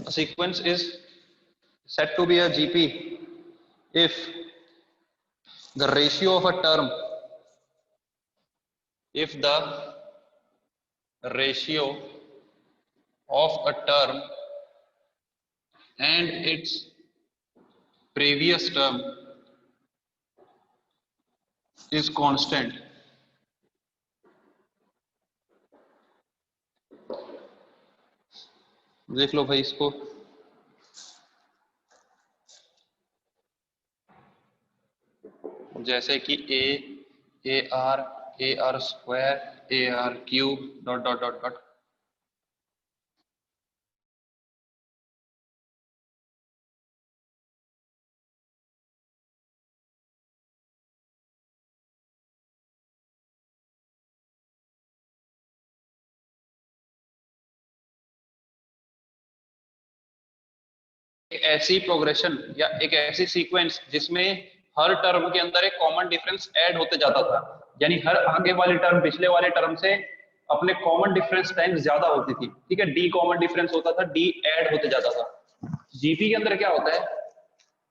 A sequence is said to be a GP if the ratio of a term, if the ratio of a term and its previous term is constant. देख लो भाई इसको, जैसे कि A R square A R cube dot dot dot dot. एक ऐसी progression या एक ऐसी सीक्वेंस जिसमें हर टर्म के अंदर एक कॉमन डिफरेंस ऐड होते जाता था, यानी हर आगे वाली टर्म पिछले वाले टर्म से अपने कॉमन डिफरेंस टाइम्स ज्यादा होती थी। ठीक है, डी कॉमन डिफरेंस होता था, डी ऐड होते जाता था। जीपी के अंदर क्या होता है,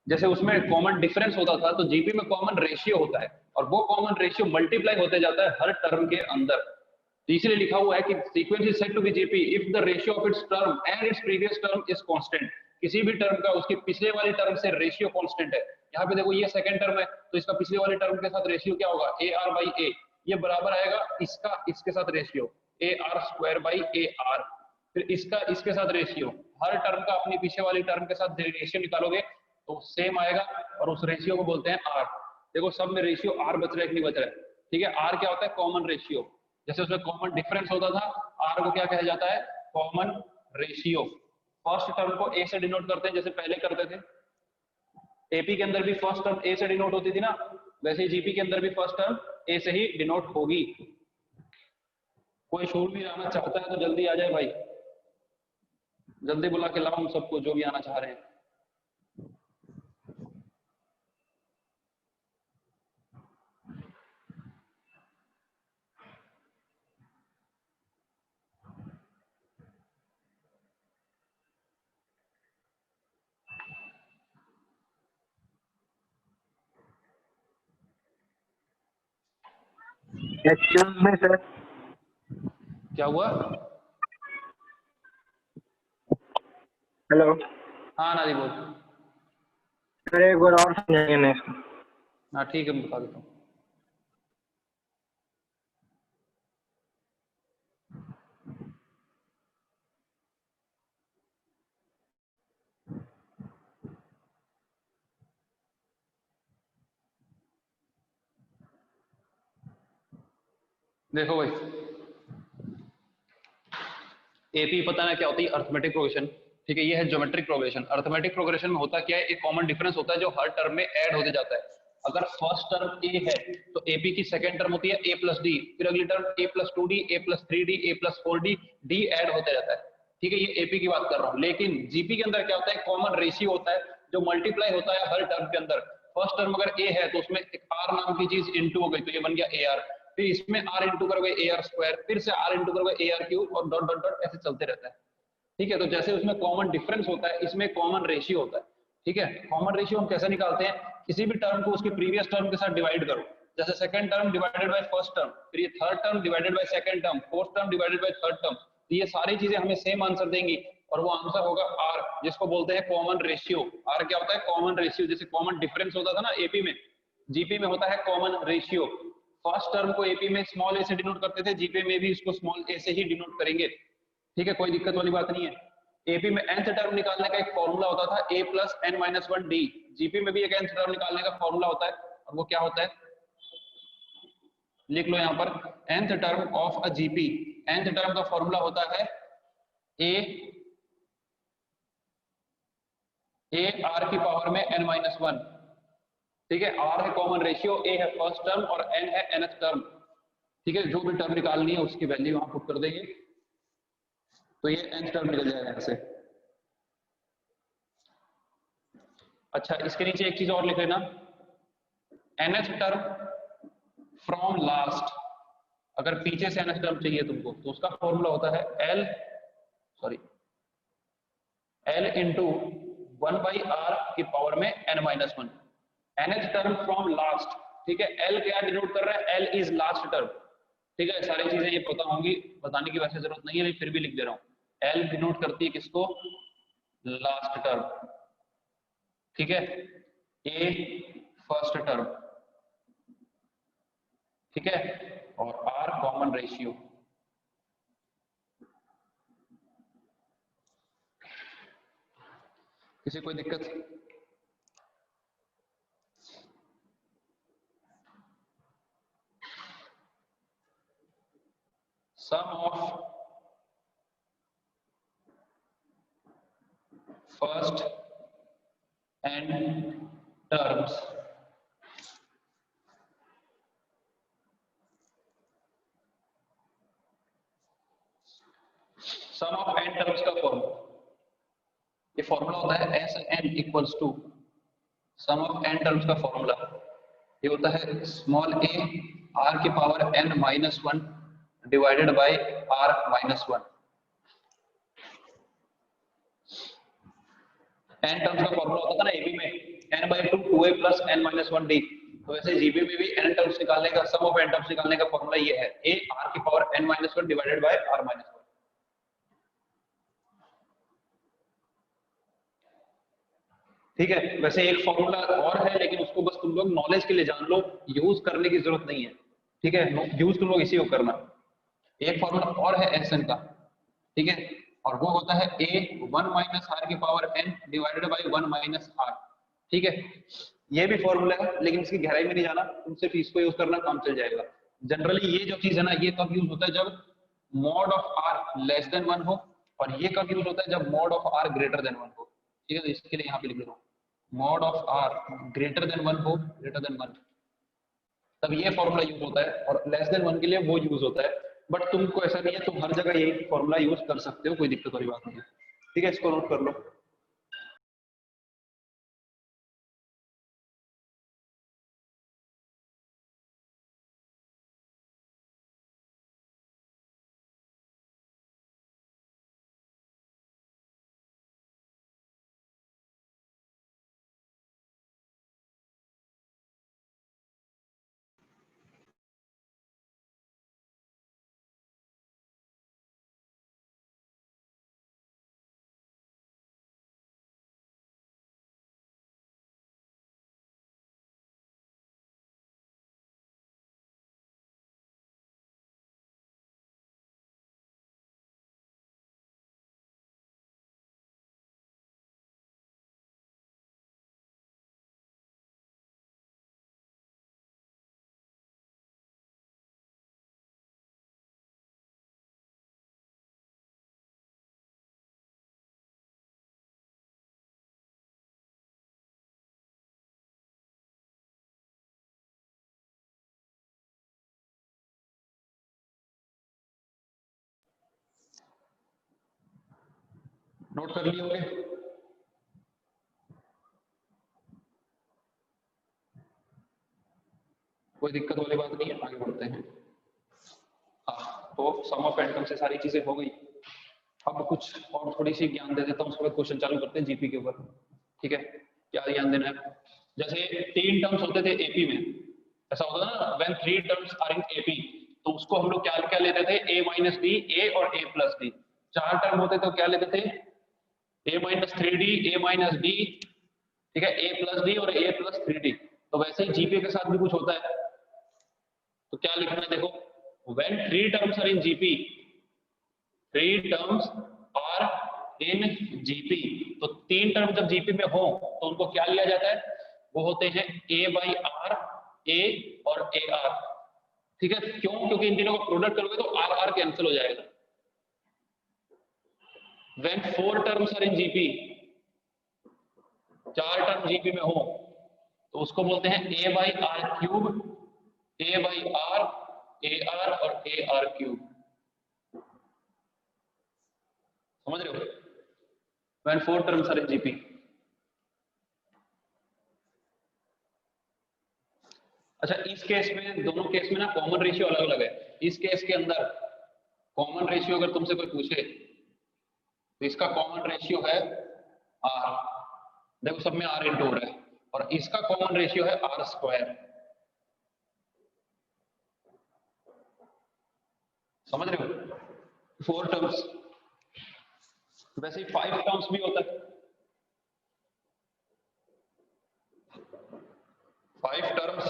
जैसे उसमें कॉमन डिफरेंस होता था तो जीपी में कॉमन रेशियो होता है और वो कॉमन रेशियो मल्टीप्लाई होते जाता है हर टर्म के अंदर। तो इसलिए लिखा हुआ है कि sequence is said to be GP if the ratio of its term and its previous term is constant. किसी भी टर्म का उसकी पिछले वाली टर्म से रेशियो कांस्टेंट है। यहाँ पे देखो ये सेकंड टर्म है तो इसका पिछले वाले टर्म के साथ रेशियो क्या होगा, ए आर बाई ए, ये बराबर आएगा इसका इसके साथ ratio A R square by a are, फिर इसका इसके साथ रेशियो, हर टर्म का अपनी पीछे वाली टर्म के साथ रेशियो निकालोगे तो सेम आएगा और उस रेशियो को बोलते हैं आर। देखो सब में रेशियो आर बच रहा है कि नहीं बच रहा है। ठीक है, आर क्या होता है, कॉमन रेशियो। जैसे उसमें कॉमन डिफरेंस होता था, आर को क्या कहा जाता है, कॉमन रेशियो। फर्स्ट टर्म को ए से डिनोट करते हैं जैसे पहले करते थे। एपी के अंदर भी फर्स्ट टर्म ए से डिनोट होती थी ना, वैसे ही जीपी के अंदर भी फर्स्ट टर्म ए से ही डिनोट होगी। कोई शूरवीर आना चाहता है तो जल्दी आ जाए भाई, जल्दी बुला के लाओ हम सबको जो भी आना चाह रहे हैं। Excuse me sir. क्या हुआ? हेलो। हाँ नादी बोल। सर एक बार और समझाइए ना इसको। हाँ ठीक है, मैं बता देता हूँ। देखो भाई, एपी पता है क्या होती है, अर्थमेटिक प्रोग्रेशन। ठीक है, ये है ज्योमेट्रिक प्रोग्रेशन। अर्थमेटिक प्रोग्रेशन में होता क्या है, एक कॉमन डिफरेंस होता है जो हर टर्म में ऐड होते जाता है। अगर फर्स्ट टर्म ए है तो एपी की सेकंड टर्म होती है ए प्लस डी, फिर अगली टर्म ए प्लस 2d, ए प्लस 3d, ए प्लस 4d, डी ऐड होते रहता है। ठीक है, ये एपी की बात कर रहा हूँ। लेकिन जीपी के अंदर क्या होता है, कॉमन रेशियो होता है जो मल्टीप्लाई होता है हर टर्म के अंदर। फर्स्ट टर्म अगर ए है तो उसमें एक आर नाम की चीज इंटू हो गई तो ये बन गया ए आर, फिर इसमें आर इंटू करोगे ए आर स्क्वायर, फिर से आर इंटू करोगे ए आर क्यूब और डॉट डॉट डॉट ऐसे चलते रहता है। ठीक है, तो जैसे उसमें कॉमन डिफरेंस होता है इसमें कॉमन रेशियो होता है। ठीक है, कॉमन रेशियो हम कैसे निकालते हैं, किसी भी टर्म को उसके प्रीवियस टर्म के साथ डिवाइड करो। जैसे second term divided by first term, फिर ये third term divided by second term, fourth term divided by third term, तो ये सारी चीजें हमें सेम आंसर देंगी और वो आंसर होगा आर, जिसको बोलते हैं कॉमन रेशियो। आर क्या होता है, कॉमन रेशियो। जैसे कॉमन डिफरेंस होता था ना एपी में, जीपी में होता है कॉमन रेशियो। फर्स्ट टर्म को एपी में स्मॉल ए से डिनोट करते थे, जीपी में भी इसको स्मॉल ए से ही डिनोट करेंगे। ठीक है, कोई दिक्कत वाली बात नहीं है। एपी में nth टर्म निकालने का एक फॉर्मूला होता था a plus n minus 1 d, GP में भी एक nth टर्म निकालने का फॉर्मूला होता है और वो क्या होता है, लिख लो यहाँ पर, nth term of a GP, nth term का फॉर्मूला होता है a r की पावर में n माइनस 1। ठीक है, r है कॉमन रेशियो, a है फर्स्ट टर्म और n है nth टर्म। ठीक है, जो भी टर्म निकालनी है उसकी वैल्यू वहां पुट कर देंगे तो ये nth टर्म निकल जाएगा यहाँ से। अच्छा, इसके नीचे एक चीज और लिख लेना, nth टर्म फ्रॉम लास्ट। अगर पीछे से nth टर्म चाहिए तुमको तो उसका फॉर्मूला होता है L इंटू 1/r की पावर में n-1, nth term from last, ठीक है। L क्या डिनोट कर रहा है, L इज लास्ट टर्म, ठीक है। सारी चीजें ये पता होंगी, बताने की वैसे जरूरत नहीं है, लेकिन फिर भी लिख दे रहा हूँ। L डिनोट करती है किसको, लास्ट टर्म, ठीक है। A फर्स्ट टर्म, ठीक है, और R कॉमन रेशियो। किसी कोई दिक्कत? Sum of first and terms sum of n terms का फॉर्मूला, ये फॉर्मूला होता है S n equals to sum of n terms का फॉर्मूला, ये होता है स्मॉल ए आर की power n-1 divided by r-1। N terms का फॉर्मूला होता था ना एबी में n/2 2a प्लस n-1d, तो वैसे जीबी में भी एन टर्म्स निकालने का, सम ऑफ एन टर्म्स निकालने का फॉर्मूला ये है a r की power n-1 divided by r-1। ठीक है, वैसे एक फॉर्मूला और है, लेकिन उसको बस तुम लोग नॉलेज के लिए जान लो, यूज करने की जरूरत नहीं है, ठीक है। यूज तुम लोग इसी को करना। एक फॉर्मूला और है एस एन का, ठीक है, और वो होता है a 1 माइनस आर की power n divided by 1 minus r, ठीक है। ये भी फॉर्मूला है, लेकिन इसकी गहराई में नहीं जाना, तुम सिर्फ इसको यूज करना, काम चल जाएगा। जनरली ये जो चीज है ना, ये कब यूज होता है, जब mod of r less than 1 हो, और ये कब यूज होता है, जब mod of r greater than 1 हो, ठीक है। तो इसके लिए यहाँ पे लिख रहा हूँ, mod of r greater than 1 हो, ग्रेटर देन 1, तब ये फॉर्मूला यूज होता है, और लेस देन 1 के लिए वो यूज होता है। बट तुमको ऐसा नहीं है, तुम हर जगह ये फॉर्मूला यूज कर सकते हो, कोई दिक्कत वाली बात नहीं है, ठीक है। इसको नोट कर लो। नोट कर लिए होंगे? कोई दिक्कत वाली बात नहीं है, आगे बढ़ते हैं। हाँ, तो सम ऑफ एंड टर्म से सारी चीजें हो गई। अब कुछ और थोड़ी सी ज्ञान दे देता हूँ, उसके बाद क्वेश्चन चालू करते हैं जीपी के ऊपर, ठीक है। क्या ज्ञान देना है, जैसे 3 टर्म्स होते थे एपी में, ऐसा होता था ना, when 3 terms are in AP, तो उसको हम लोग क्या क्या लेते थे, a माइनस डी, ए और a प्लस डी। 4 टर्म होते तो क्या लेते थे, a minus 3d, a minus D, ठीक है, a प्लस डी और a प्लस 3d। तो वैसे ही जीपी के साथ भी कुछ होता है, तो क्या लिखना है देखो, when 3 terms are in GP, 3 terms are in GP, तो 3 टर्म जब जीपी में हो तो उनको क्या लिया जाता है, वो होते हैं a बाई आर, ए और ए आर, ठीक है। क्यों, क्योंकि इन तीनों का प्रोडक्ट करोगे तो आर आर कैंसिल हो जाएगा। When 4 terms are in GP, 4 term GP में हो तो उसको बोलते हैं a by r cube, a by r, a r और ए आर क्यूब, समझ रहे हो, when 4 terms are in GP. अच्छा, इस केस में, दोनों केस में ना कॉमन रेशियो अलग अलग है। इस केस के अंदर कॉमन रेशियो अगर तुमसे कोई पूछे तो इसका कॉमन रेशियो है आर, देखो सब में आर इंटू हो रहा है, और इसका कॉमन रेशियो है आर स्क्वायर। समझ रहे हो? 4 टर्म्स, वैसे ही 5 टर्म्स भी होता है, 5 टर्म्स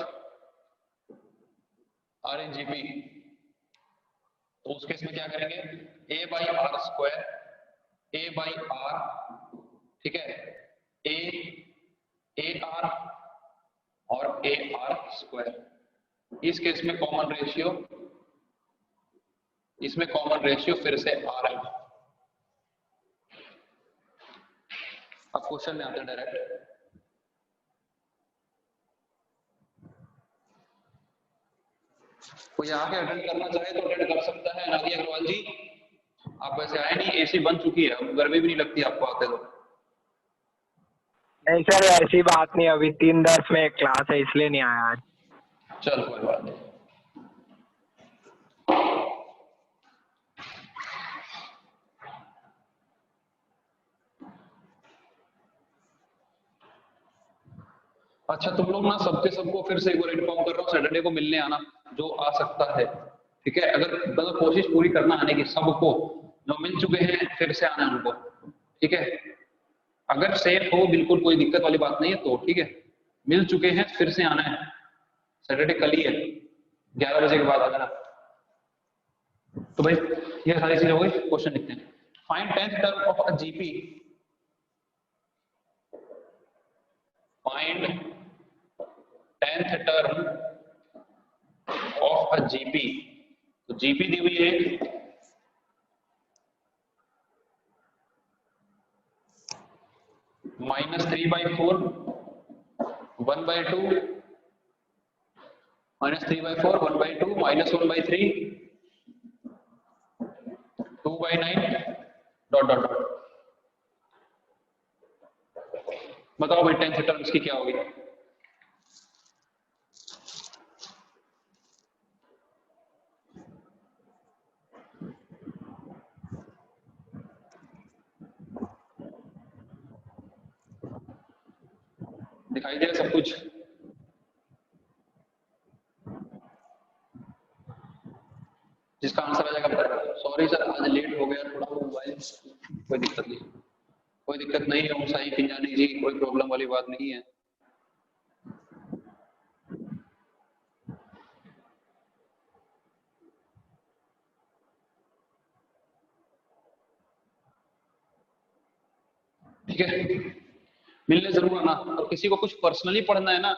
आर इन जीपी। तो उस केस में क्या करेंगे, a by r square, a by r, ठीक है, ए आर और ए आर स्क्वायर। इस केस में कॉमन रेशियो, इसमें कॉमन रेशियो फिर से आर है। अब क्वेश्चन में आते हैं डायरेक्ट। कोई आके अटेंड करना चाहे तो अटेंड कर सकता है। नादिया अग्रवाल जी, आप वैसे आए नहीं, एसी बन चुकी है, गर्मी भी नहीं लगती आपको आते तो। नहीं सर ऐसी बात नहीं, अभी 3:10 में क्लास है इसलिए नहीं आया आज। चल कोई बात नहीं। अच्छा तुम लोग ना सबके सबको फिर से एक बार इन्फॉर्म कर रहा हूँ, सैटरडे को मिलने आना जो आ सकता है, ठीक है। अगर मतलब कोशिश पूरी करना आने की, सबको जो मिल चुके हैं फिर से आना उनको, ठीक है। अगर सेफ हो, बिल्कुल कोई दिक्कत वाली बात नहीं है तो ठीक है, मिल चुके हैं फिर से आना है। सैटरडे कल ही है, 11 बजे के बाद आ जाना। तो भाई ये सारी चीजें हो गई, क्वेश्चन लिखते हैं। Find 10th term of a GP, find 10th term of a GP. तो जीपी दी हुई है -3/4, 1/2, -3/4, 1/2, -1/3, 2/9, डॉट डॉट डॉट। बताओ भाई 10th टर्म इसकी क्या होगी? दिखाई दे सब कुछ? जिसका आंसर आ जाएगा बता। सॉरी सर आज लेट हो गया थोड़ा, मोबाइल, कोई दिक्कत नहीं, कोई दिक्कत नहीं है मुसाई पिंजानी जी, कोई प्रॉब्लम वाली बात नहीं है। ठीक है, मिलने जरूर आना। और किसी को कुछ पर्सनली पढ़ना है ना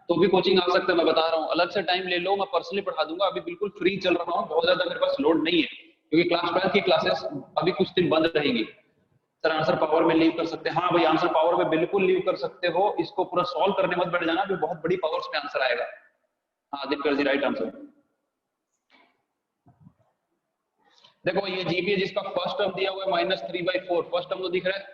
तो भी कोचिंग आ सकता है, मैं बता रहा हूँ। अलग से टाइम ले लो, मैं पर्सनली पढ़ा दूंगा। अभी बिल्कुल फ्री चल रहा हूँ, बहुत ज्यादा मेरे पास लोड नहीं है, क्योंकि क्लास 12 की क्लासेस अभी कुछ दिन बंद रहेगी। सर आंसर पावर में लीव कर सकते हैं? हाँ भाई आंसर पावर में बिल्कुल लीव कर सकते हो, इसको पूरा सॉल्व करने मत बैठ जाना, बहुत बड़ी पावर्स में आंसर आएगा। हाँ दिनकर जी राइट आंसर। देखो ये जीपी जिसका फर्स्ट टर्म दिया हुआ है -3/4, फर्स्ट टर्म तो दिख रहा है।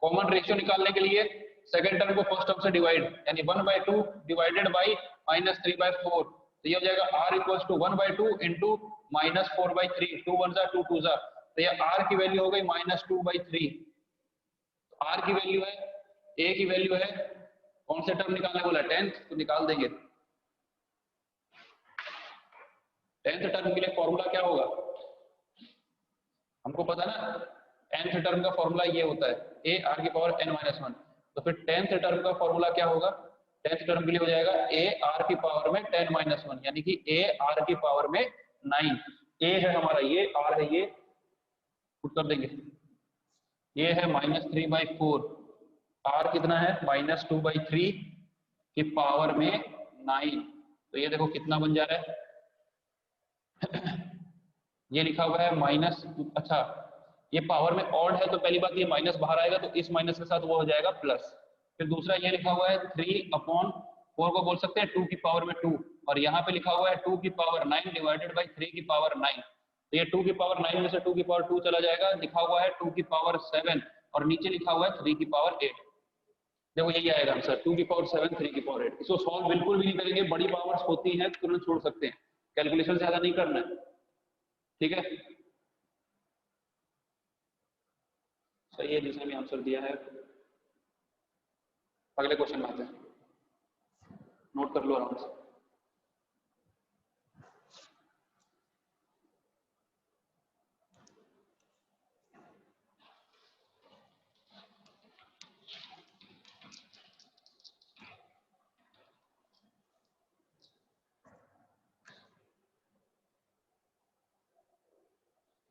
कॉमन रेशियो निकालने के लिए सेकंड टर्म को फर्स्ट टर्म से डिवाइड, यानी 1/2 डिवाइडेड बाई -3/4, तो ये हो जाएगा r इक्वल्स टू 1/2 इंटू -4/3, 2 1 2 2 जा, तो ये r की वैल्यू हो गई -2/3। r की वैल्यू है, a की वैल्यू है, कौन से टर्म निकालने बोला? 10th, तो निकाल देंगे। 10th टर्म के लिए फॉर्मूला क्या होगा हमको पता ना, nth टर्म का फॉर्मूला ये होता है a r की पावर n-1। तो फिर 10th टर्म का फॉर्मूला क्या होगा? 10th टर्म के लिए हो जाएगा a r की पावर में 10-1, यानी कि a r की पावर में 9। a है हमारा ये, r है ये, पुट कर देंगे। ये है -3/4, r कितना है -2/3 की पावर में 9। तो ये देखो कितना बन जा रहा है ये लिखा हुआ है माइनस, अच्छा ये पावर में ऑड है तो पहली बात ये माइनस बाहर आएगा, तो इस माइनस के साथ वो हो जाएगा प्लस। फिर दूसरा ये लिखा हुआ है 3/4 को बोल सकते हैं 2 की पावर में 2, और यहाँ पे लिखा हुआ है 2 की पावर 9 डिवाइडेड बाई 3 की पावर 9। तो ये 2 की पावर 9 में से 2 की पावर 2 चला जाएगा, लिखा हुआ है 2 की पावर 7, और नीचे लिखा हुआ है 3 की पावर 8। देखो यही आएगा आंसर, 2 की पावर 7, 3 की पावर 8। इसको सॉल्व बिल्कुल भी नहीं करेंगे, बड़ी पावर्स होती हैं तुरंत छोड़ सकते हैं, कैलकुलेशन ज्यादा नहीं करना है, ठीक है। सही है, जिसने भी आंसर दिया है अगले क्वेश्चन में आते हैं, नोट कर लो आराम से।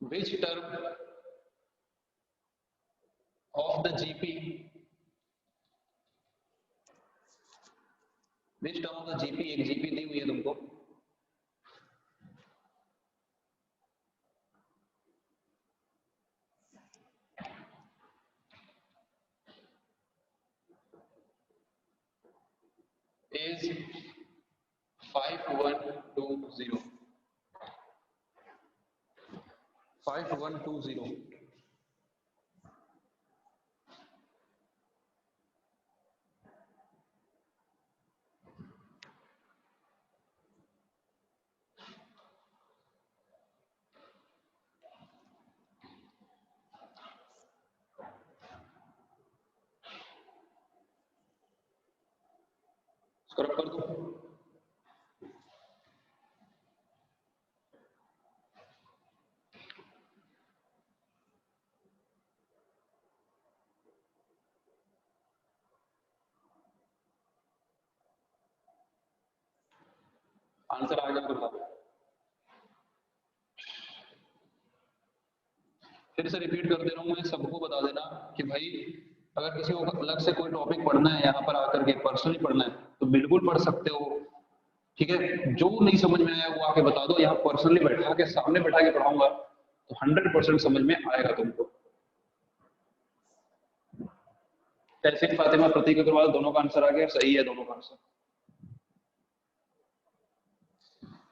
Which term of the GP, which term of the GP, एक GP दी हुई है तुमको, is 5120, 5120। स्क्रॉल कर दो। आंसर आ गया तो बताओ। फिर से रिपीट कर दे रहा हूँ, मैं सबको बता देना कि भाई अगर किसी को अलग से कोई टॉपिक पढ़ना है यहाँ पर आकर के पर्सनली पढ़ना है तो बिल्कुल पढ़ सकते हो, ठीक है। जो नहीं समझ में आया वो आके बता दो, यहाँ पर्सनली बैठा के सामने बैठा के पढ़ाऊंगा तो 100% समझ में आएगा तुमको। तहसीन फातिमा, प्रतीक अग्रवाल, दोनों का आंसर आ गया, सही है दोनों का answer.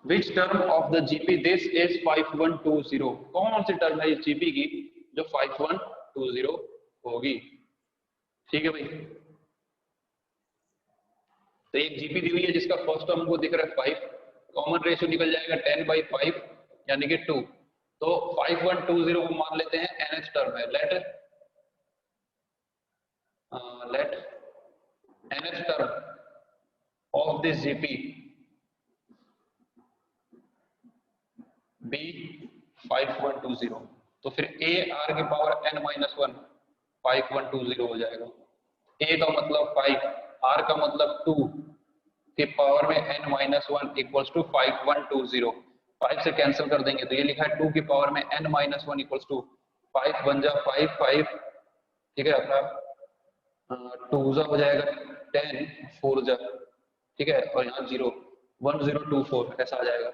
Which term of the GP this is 5120? कौन सी टर्म है इस GP की जो 5120 होगी? ठीक है भाई, तो एक GP दी हुई है जिसका फर्स्ट टर्म हमको दिख रहा है 5, कॉमन रेशियो निकल जाएगा 10/5 यानी कि 2, तो 5120 को मान लेते हैं nth टर्म है। Let nth term of this GP B 5120, तो फिर A R की पावर n-1 5120 हो जाएगा। A का मतलब 5, R का मतलब 2 के पावर में n-1 इक्वल्स टू 5120। 5 से कैंसिल कर देंगे तो ये लिखा है 2 की पावर में n-1 इक्वल्स टू 5 बन जा 5 5, ठीक है, अपना 2 जा हो जाएगा 10, 4 जा, ठीक है, और यहाँ 0 1024 ऐसा आ जाएगा।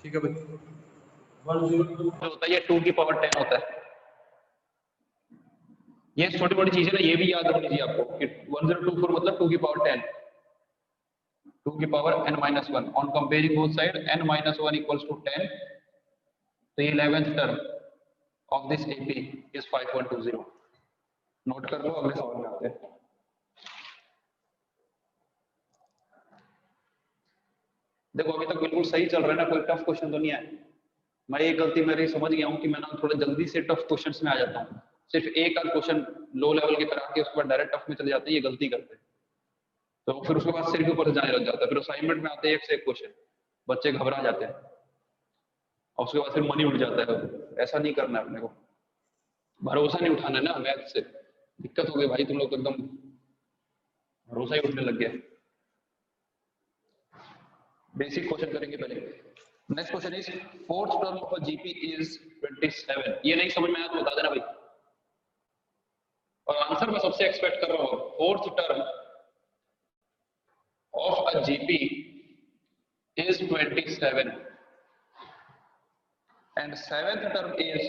ठीक है भाई, 102 होता है, ये 2 की पावर 10 होता है। ये छोटी मोटी चीजें ना, ये भी याद रखनी चाहिए आपको कि 1024 मतलब 2 की पावर 10, 2 की power n-1 on comparing both side n-1 equals to 10, तो ये 11th term of this AP is 5120। Note कर लो, अगले सवाल में आते हैं। देखो अभी तक बिल्कुल सही चल रहा है ना, कोई टफ क्वेश्चन तो नहीं है। मैं ये गलती मेरी समझ गया हूँ कि मैं ना थोड़ा जल्दी से टफ क्वेश्चंस में आ जाता हूँ, सिर्फ एक आध क्वेश्चन लो लेवल की करा के उसके बाद डायरेक्ट टफ में चले जाते हैं, ये गलती करते हैं। तो फिर उसके बाद सिर के ऊपर जाने लग जाता है, फिर असाइनमेंट में आते हैं एक से एक क्वेश्चन, बच्चे घबरा जाते हैं और उसके बाद फिर मन ही उठ जाता है। ऐसा नहीं करना है अपने को, भरोसा नहीं उठाना है ना मैथ से, दिक्कत हो गई भाई, तुम लोग तो एकदम भरोसा ही उठने लग गया। बेसिक क्वेश्चन करेंगे पहले। Next question is fourth term of a GP is 27। ये नहीं समझ में आया तो बता देना भाई, और आंसर मैं सबसे एक्सपेक्ट कर रहा हूँ। Fourth term of a GP is 27 and seventh term is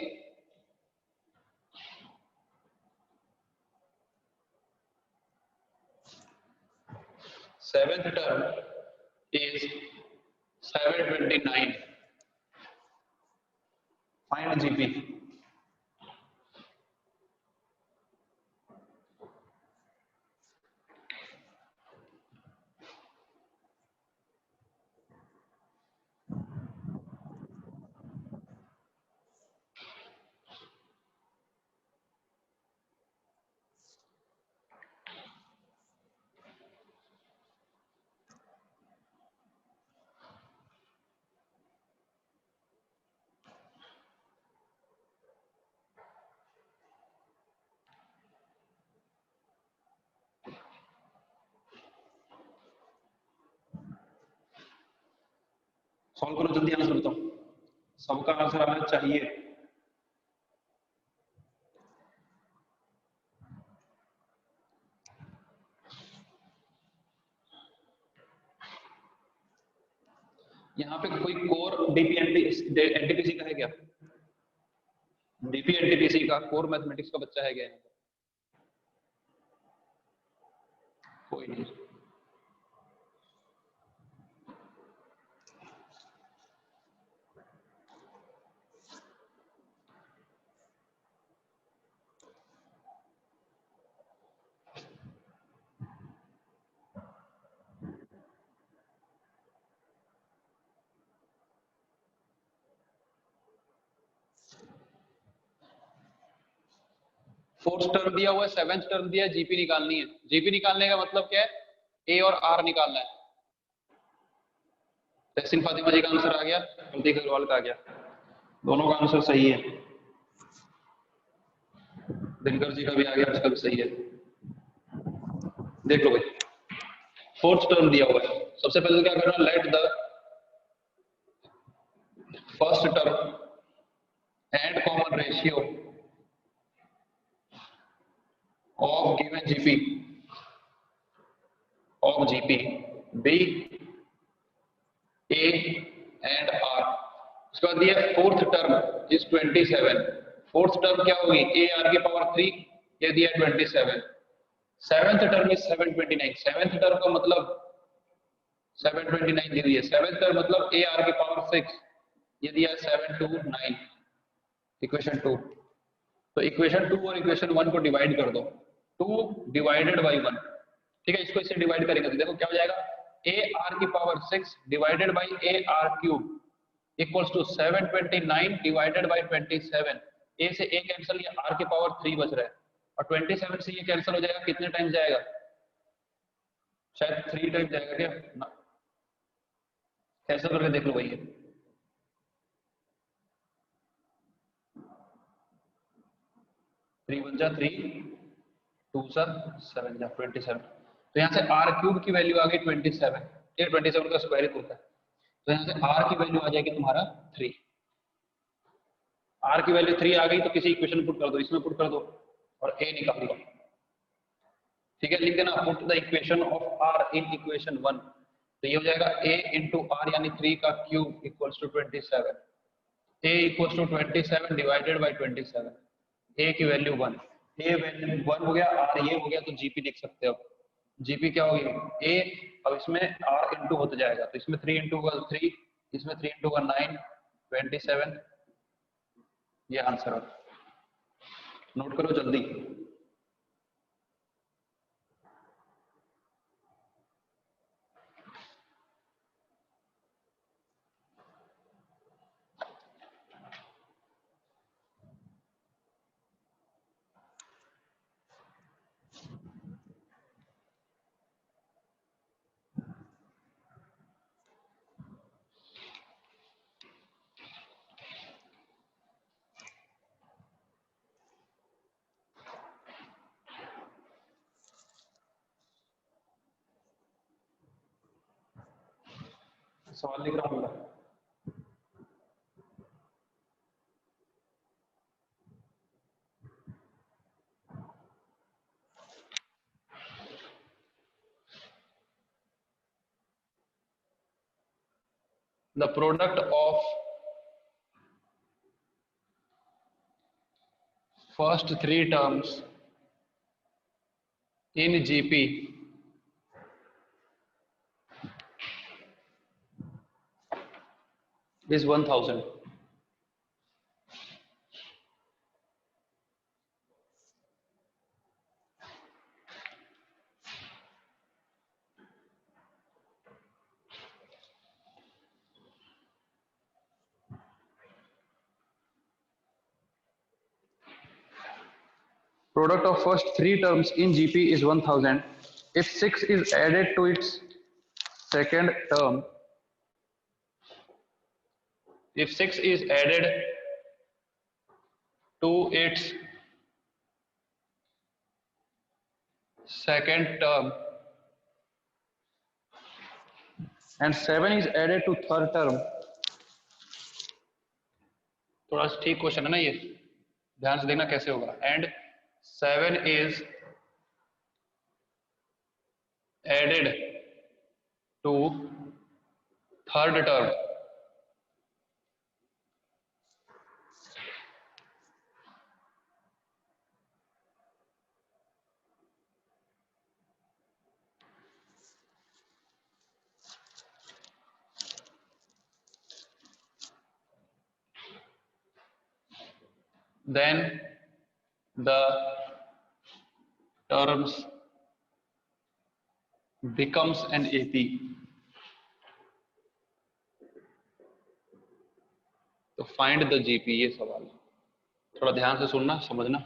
seventh term is 729. Find GP. Solve करो जल्दी, आंसर बताओ. सबका आंसर आना चाहिए. यहाँ पे कोई कोर डीपी एनटीपीसी का है क्या? डीपी एनटीपीसी का कोर मैथमेटिक्स का बच्चा है क्या? कोई नहीं. फोर्थ टर्म दिया हुआ है, सेवेंथ टर्म दिया है, जीपी निकालनी है. जीपी निकालने का मतलब क्या है? ए और आर निकालना है. तहसीन फातिमा जी का आंसर आ गया, प्रतीक अग्रवाल का आ गया. दोनों का आंसर सही है. दिनकर जी का भी आ गया, उसका भी सही है. देख लो भाई, फोर्थ टर्म दिया हुआ है. सबसे पहले क्या करना, late the first term and common ratio of given GP of GP be A and R. उसके बाद दिया fourth term is 27. Fourth term क्या होगी? ए आर की पावर 3, ये दिया 27. Seventh term is 729. Seventh term का मतलब 729 दी हुई है. सेवेंथ टर्म मतलब ए आर की पावर 6, ये दिया 729. इक्वेशन 2. तो इक्वेशन 2 और इक्वेशन 1 को डिवाइड कर दो. 2 डिवाइडेड बाई 1. ठीक है, इसको इससे डिवाइड करेंगे तो देखो क्या हो जाएगा, ए आर की power 6 divided by a are cube equals to 729 divided by 27. A से ए कैंसिल, ये आर की पावर 3 बच रहा है, और 27 से ये कैंसिल हो जाएगा. कितने टाइम जाएगा? शायद 3 टाइम जाएगा क्या ना? कैंसिल करके देख लो भैया. 3 1 जा 3, 2 सा 7 जा 27. तो यहाँ से आर क्यूब की वैल्यू आ गई 27. ये 27 का स्क्वायर होता है. तो यहाँ से आर की वैल्यू आ जाएगी तुम्हारा 3. आर की वैल्यू 3 आ गई तो किसी इक्वेशन पुट कर दो, इसमें पुट कर दो और ए निकाल दो. ठीक है, लिख देना put the equation of r in equation 1. तो ये हो जाएगा a इंटू आर यानी 3 का cube equals to 27. a equals to 27 divided by 27. a की वैल्यू 1, a वैल्यू 1 हो गया, r ये हो गया, तो जीपी लिख सकते हो. जीपी क्या होगी? a, अब इसमें r इंटू होते जाएगा, तो इसमें 3 इंटू 3, इसमें 3 इंटू 9, 27. ये आंसर है. नोट करो जल्दी. सवाल लिख रहा हूँ. The product of first 3 terms in GP is 1000. Product of first three terms in GP is 1000. If 6 is added to its second term, if 6 is added to its second term and 7 is added to third term, थोड़ा सा ठीक question है ना ये, ध्यान से देखना कैसे होगा. And 7 is added to third term, then the terms becomes an AP. तो फाइंड द जीपी, ये सवाल है, थोड़ा ध्यान से सुनना समझना.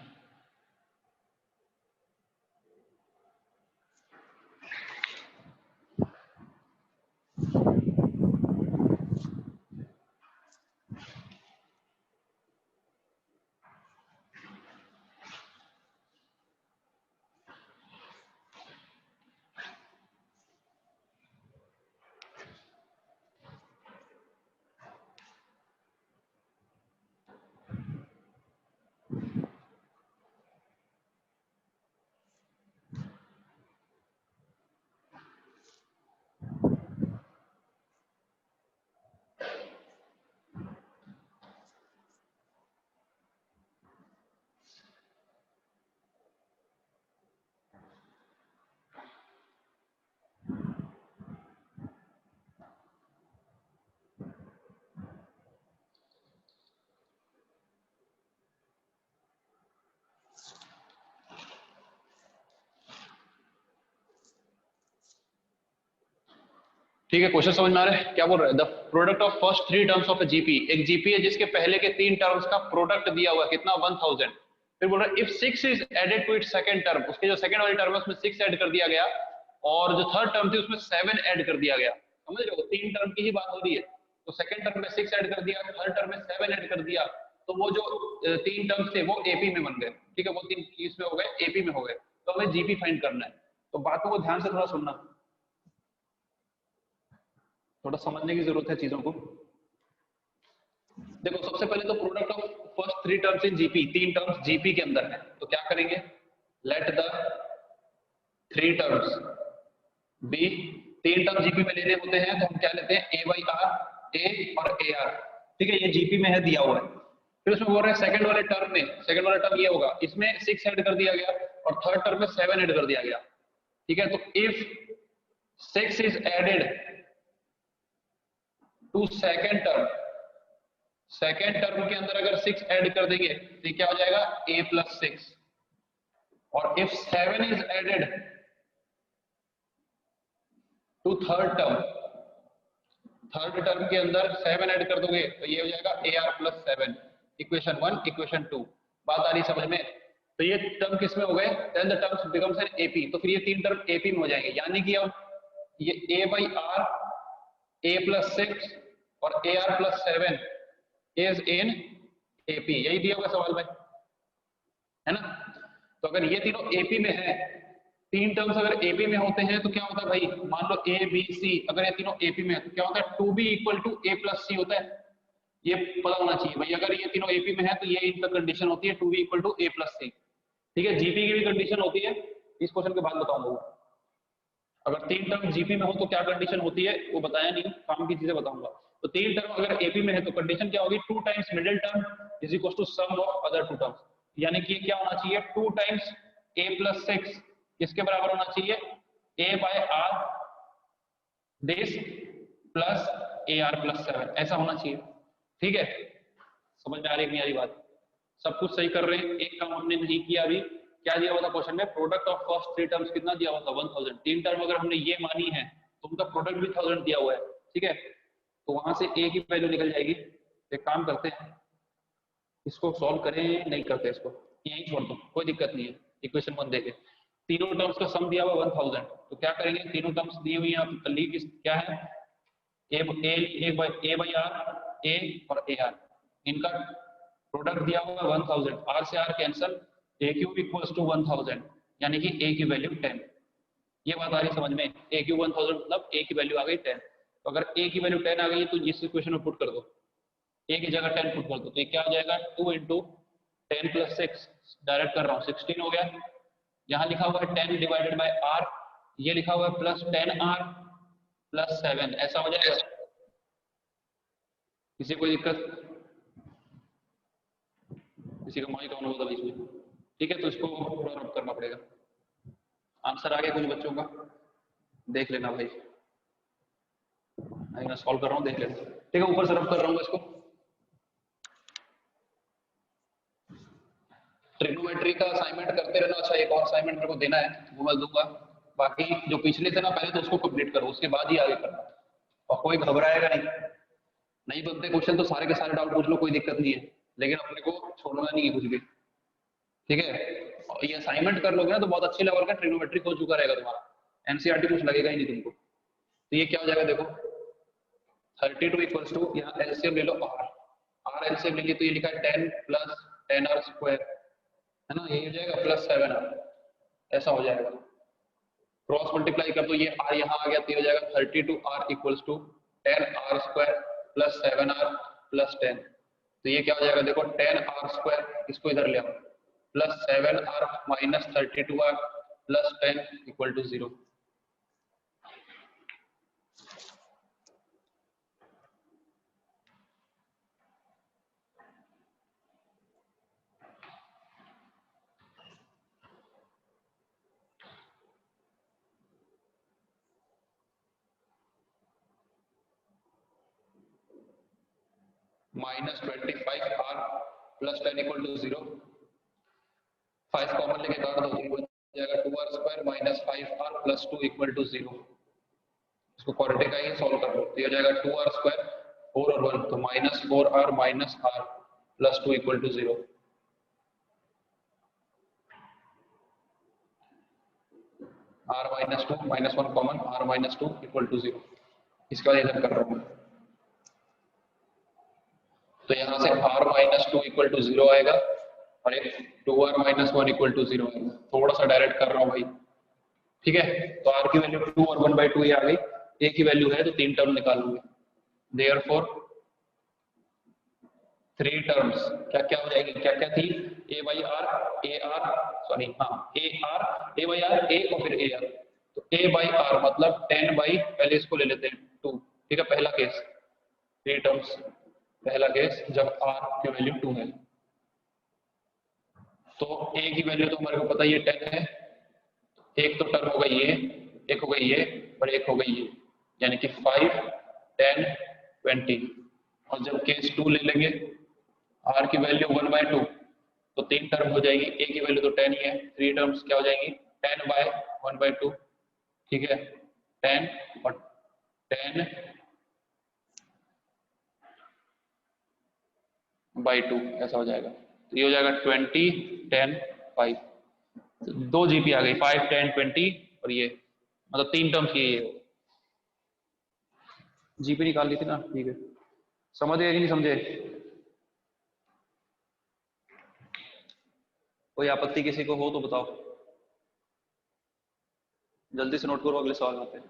ठीक है, क्वेश्चन समझ में आ रहा है क्या बोल रहा है. The product of first three terms of A GP, एक जीपी है जिसके पहले के तीन टर्म्स का प्रोडक्ट दिया हुआ है कितना 1000. फिर बोल रहा है if 6 is added to its second term, उसके जो सेकंड वाली टर्म है उसमें 6 ऐड कर दिया गया और जो थर्ड टर्म थी उसमें 7 ऐड कर दिया गया. समझ रहे हो, तीन टर्म की ही बात हो रही है. तो सेकंड टर्म में 6 ऐड कर दिया, थर्ड टर्म में 7 ऐड कर दिया, तो वो जो तीन टर्म्स थे वो एपी में बन गए. ठीक है, वो तीन इसमें हो गए, एपी में हो गए. तो हमें जीपी फाइंड करना है. तो बातों को ध्यान से थोड़ा सुनना, थोड़ा समझने की जरूरत है चीजों को. देखो, सबसे पहले तो product of first three terms in GP, तीन टर्म्स जीपी के अंदर है, तो क्या करेंगे, let the three terms be, तीन टर्म जीपी में लेने होते हैं तो हम क्या लेते हैं, ए बाई आर, ए और ए आर. ठीक है, ये जीपी में है, दिया हुआ है. फिर उसमें बोल रहे हैं सेकंड वाले टर्म में, सेकंड वाला टर्म ये होगा, इसमें 6 ऐड कर दिया गया और थर्ड टर्म में 7 ऐड कर दिया गया. ठीक है, तो if 6 is added to second term, second term के अंदर अगर 6 ऐड कर देंगे तो क्या हो जाएगा, a प्लस 6. और if 7 is added to third term, third term के अंदर 7 ऐड कर दोगे तो ये हो जाएगा ar प्लस 7. Equation 1, equation 2. बात आ रही समझ में. तो ये टर्म किसमें हो गए, then the terms becomes an AP. तो फिर ये तीन टर्म एपी में हो जाएंगे, यानी कि अब ये a by r, a plus 6 और a r plus 7 is in AP. यही दिया होगा सवाल में, है ना. तो अगर ये तीनों एपी में है, तीन टर्म्स अगर एपी में होते हैं तो क्या होता है भाई, मान लो ए बी सी, अगर ये तीनों एपी में है तो क्या होता है, 2b equal to a plus c होता है. ये पता होना चाहिए भाई, अगर ये तीनों एपी में है तो ये इनका कंडीशन होती है 2b equal to a plus c. ठीक है, जीपी की भी कंडीशन होती है, इस क्वेश्चन के बाद बताऊंगा. अगर तीन टर्म जीपी में हो तो क्या कंडीशन होती है वो बताया नहीं, काम की चीजें बताऊंगा. तो तीन टर्म अगर एपी में है तो कंडीशन क्या होगी, 2 times middle term is equal to sum of other two terms. यानी कि क्या होना चाहिए, 2 टाइम्स a प्लस 6 किसके बराबर होना चाहिए, a by r this plus A r plus 7, ऐसा होना चाहिए. ठीक है, समझ में आ रही है नहीं आ रही बात? सब कुछ सही कर रहे हैं। एक काम हमने नहीं किया अभी, क्या दिया हुआ था क्वेश्चन में, product of first three terms कितना दिया हुआ था, 1000। तीन टर्म अगर हमने ये मानी है तो उनका प्रोडक्ट भी 1000 दिया हुआ है, ठीक है, तो वहां से ए की वैल्यू निकल जाएगी। एक काम करते हैं, इसको सॉल्व करें, नहीं करते इसको, यहीं छोड़ दो, कोई दिक्कत नहीं है। इक्वेशन 1 देखे, तीनों टर्म्स का सम दिया हुआ 1000, तो क्या करेंगे, तीनों टर्म्स दी हुई है, आप ली क्या है, ए बाई आर, ए और ए आर, इनका प्रोडक्ट दिया हुआ है 1000, आर से r cancel, a cube equals to 1000, यानी कि ए की वैल्यू 10। ये बात आ रही समझ में, ए क्यूब 1000 मतलब ए की वैल्यू आ गई 10। तो अगर ए की वैल्यू 10 आ गई है तो इस इक्वेशन में पुट कर दो, ए की जगह 10 पुट कर दो, तो ये क्या हो जाएगा, 2 इंटू 10 प्लस 6, डायरेक्ट कर रहा हूँ, 16 हो गया। यहाँ लिखा हुआ है 10 डिवाइडेड बाई आर, ये लिखा हुआ है प्लस 10 आर प्लस 7, ऐसा हो जाएगा। किसी कोई दिक्कत, किसी का माइक ऑन होगा बीच में, ठीक है, तो इसको थोड़ा रब करना पड़ेगा। आंसर आ गया कुछ बच्चों का, देख लेना भाई, मैं सॉल्व कर रहा हूँ, देख लेना, ठीक है, ऊपर से रब कर रहा हूँ इसको। ट्रिग्नोमेट्री का असाइनमेंट करते रहना। अच्छा, एक और असाइनमेंट मेरे को देना है, वो मैं दूंगा, बाकी जो पिछले थे ना, पहले तो उसको कंप्लीट करो, उसके बाद ही आगे करना, और कोई घबराएगा नहीं बनते क्वेश्चन तो सारे के सारे डाउट पूछ लो, कोई दिक्कत नहीं है, लेकिन अपने को छोड़ना नहीं है कुछ भी, ठीक है। और ये असाइनमेंट कर लोगे ना तो बहुत अच्छे लेवल का ट्रिग्नोमेट्री हो चुका रहेगा तुम्हारा, एनसीईआरटी कुछ लगेगा ही नहीं तुमको। तो ये क्या हो जाएगा देखो, 32 इक्वल्स टू, यहाँ एलसीएम ले लो आर, आर एलसीएम ले लिए तो ये लिखा है 10 प्लस 10 आर स्क्वायर, है ना, ये हो जाएगा प्लस 7 आर, ऐसा हो जाएगा। क्रॉस मल्टीप्लाई कर दो, ये आर यहाँ आ गया तो ये हो जाएगा 32 r equals to 10 r square plus 7 r plus 10, तो ये क्या हो जाएगा देखो, 10 आर स्क्वायर, इसको इधर ले आओ, plus 7 r minus 32 r plus 10 equal to 0। Minus 25 r plus 10 equal to 0, 5 common लेके काट दो, हो जाएगा 2 r square minus 5 r plus 2 equal to 0। इसको क्वाड्रेटिक आएंगे, सॉल्व कर लो, तो ये हो जाएगा 2 आर स्क्वायर 4 और 1, तो minus 4 r minus are plus 2 equal to 0। R minus 2 minus 1 common, r minus 2 equal to 0। इसके बाद इधर कर रहा हूँ, तो यहाँ से r माइनस 2 इक्वल टू 0 आएगा, और एक 2r माइनस 1 इक्वल टू 0 आएगा। थोड़ा सा डायरेक्ट कर रहा हूँ भाई, ठीक है, तो r की वैल्यू 2 और 1/2 ये आ गई, a की वैल्यू है तो 3 टर्म निकालूंगे, देयरफॉर 3 टर्म्स क्या क्या हो जाएगी, क्या क्या थी, a by r, a r, sorry हाँ, a r, a by r, a और फिर ए आर, तो a बाई आर मतलब 10 बाई, पहले इसको ले लेते हैं 2, ठीक है, पहला केस 3 टर्म्स, पहला केस जब r की वैल्यू 2 है, तो a की वैल्यू तो हमारे को पता ही है 10 है, एक तो टर्म हो गई ये, एक हो गई ये और एक हो गई ये, यानी कि 5 10 20, और जब केस 2 ले लेंगे, r की वैल्यू 1/2, तो 3 टर्म हो जाएगी, a की वैल्यू तो 10 ही है, 3 टर्म्स क्या हो जाएंगी 10 बाय 1/2, ठीक है, 10 और 10 बाई 2 ऐसा हो जाएगा, तो ये हो जाएगा 20 10 5, दो जीपी आ गई, 5 10 20, और ये मतलब 3 टर्म्स ये जीपी निकाल ली थी ना, ठीक है, समझ गए कि नहीं समझे, कोई आपत्ति किसी को हो तो बताओ, जल्दी से नोट करो, अगले सवाल आते हैं।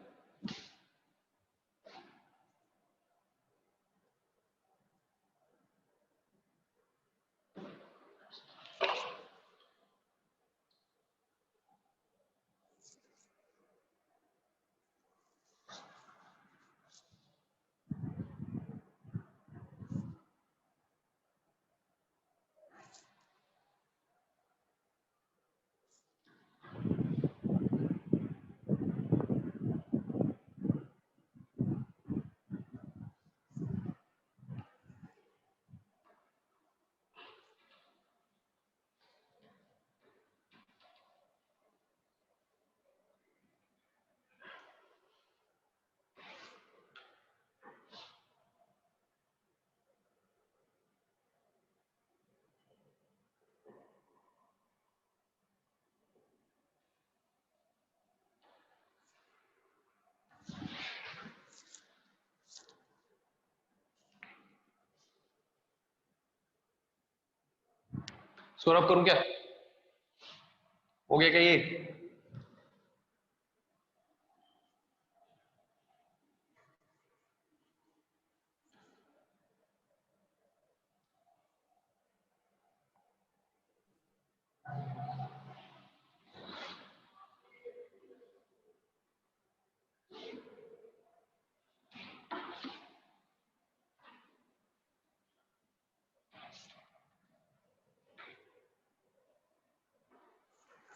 सौरभ करूं क्या? हो गया क्या ये?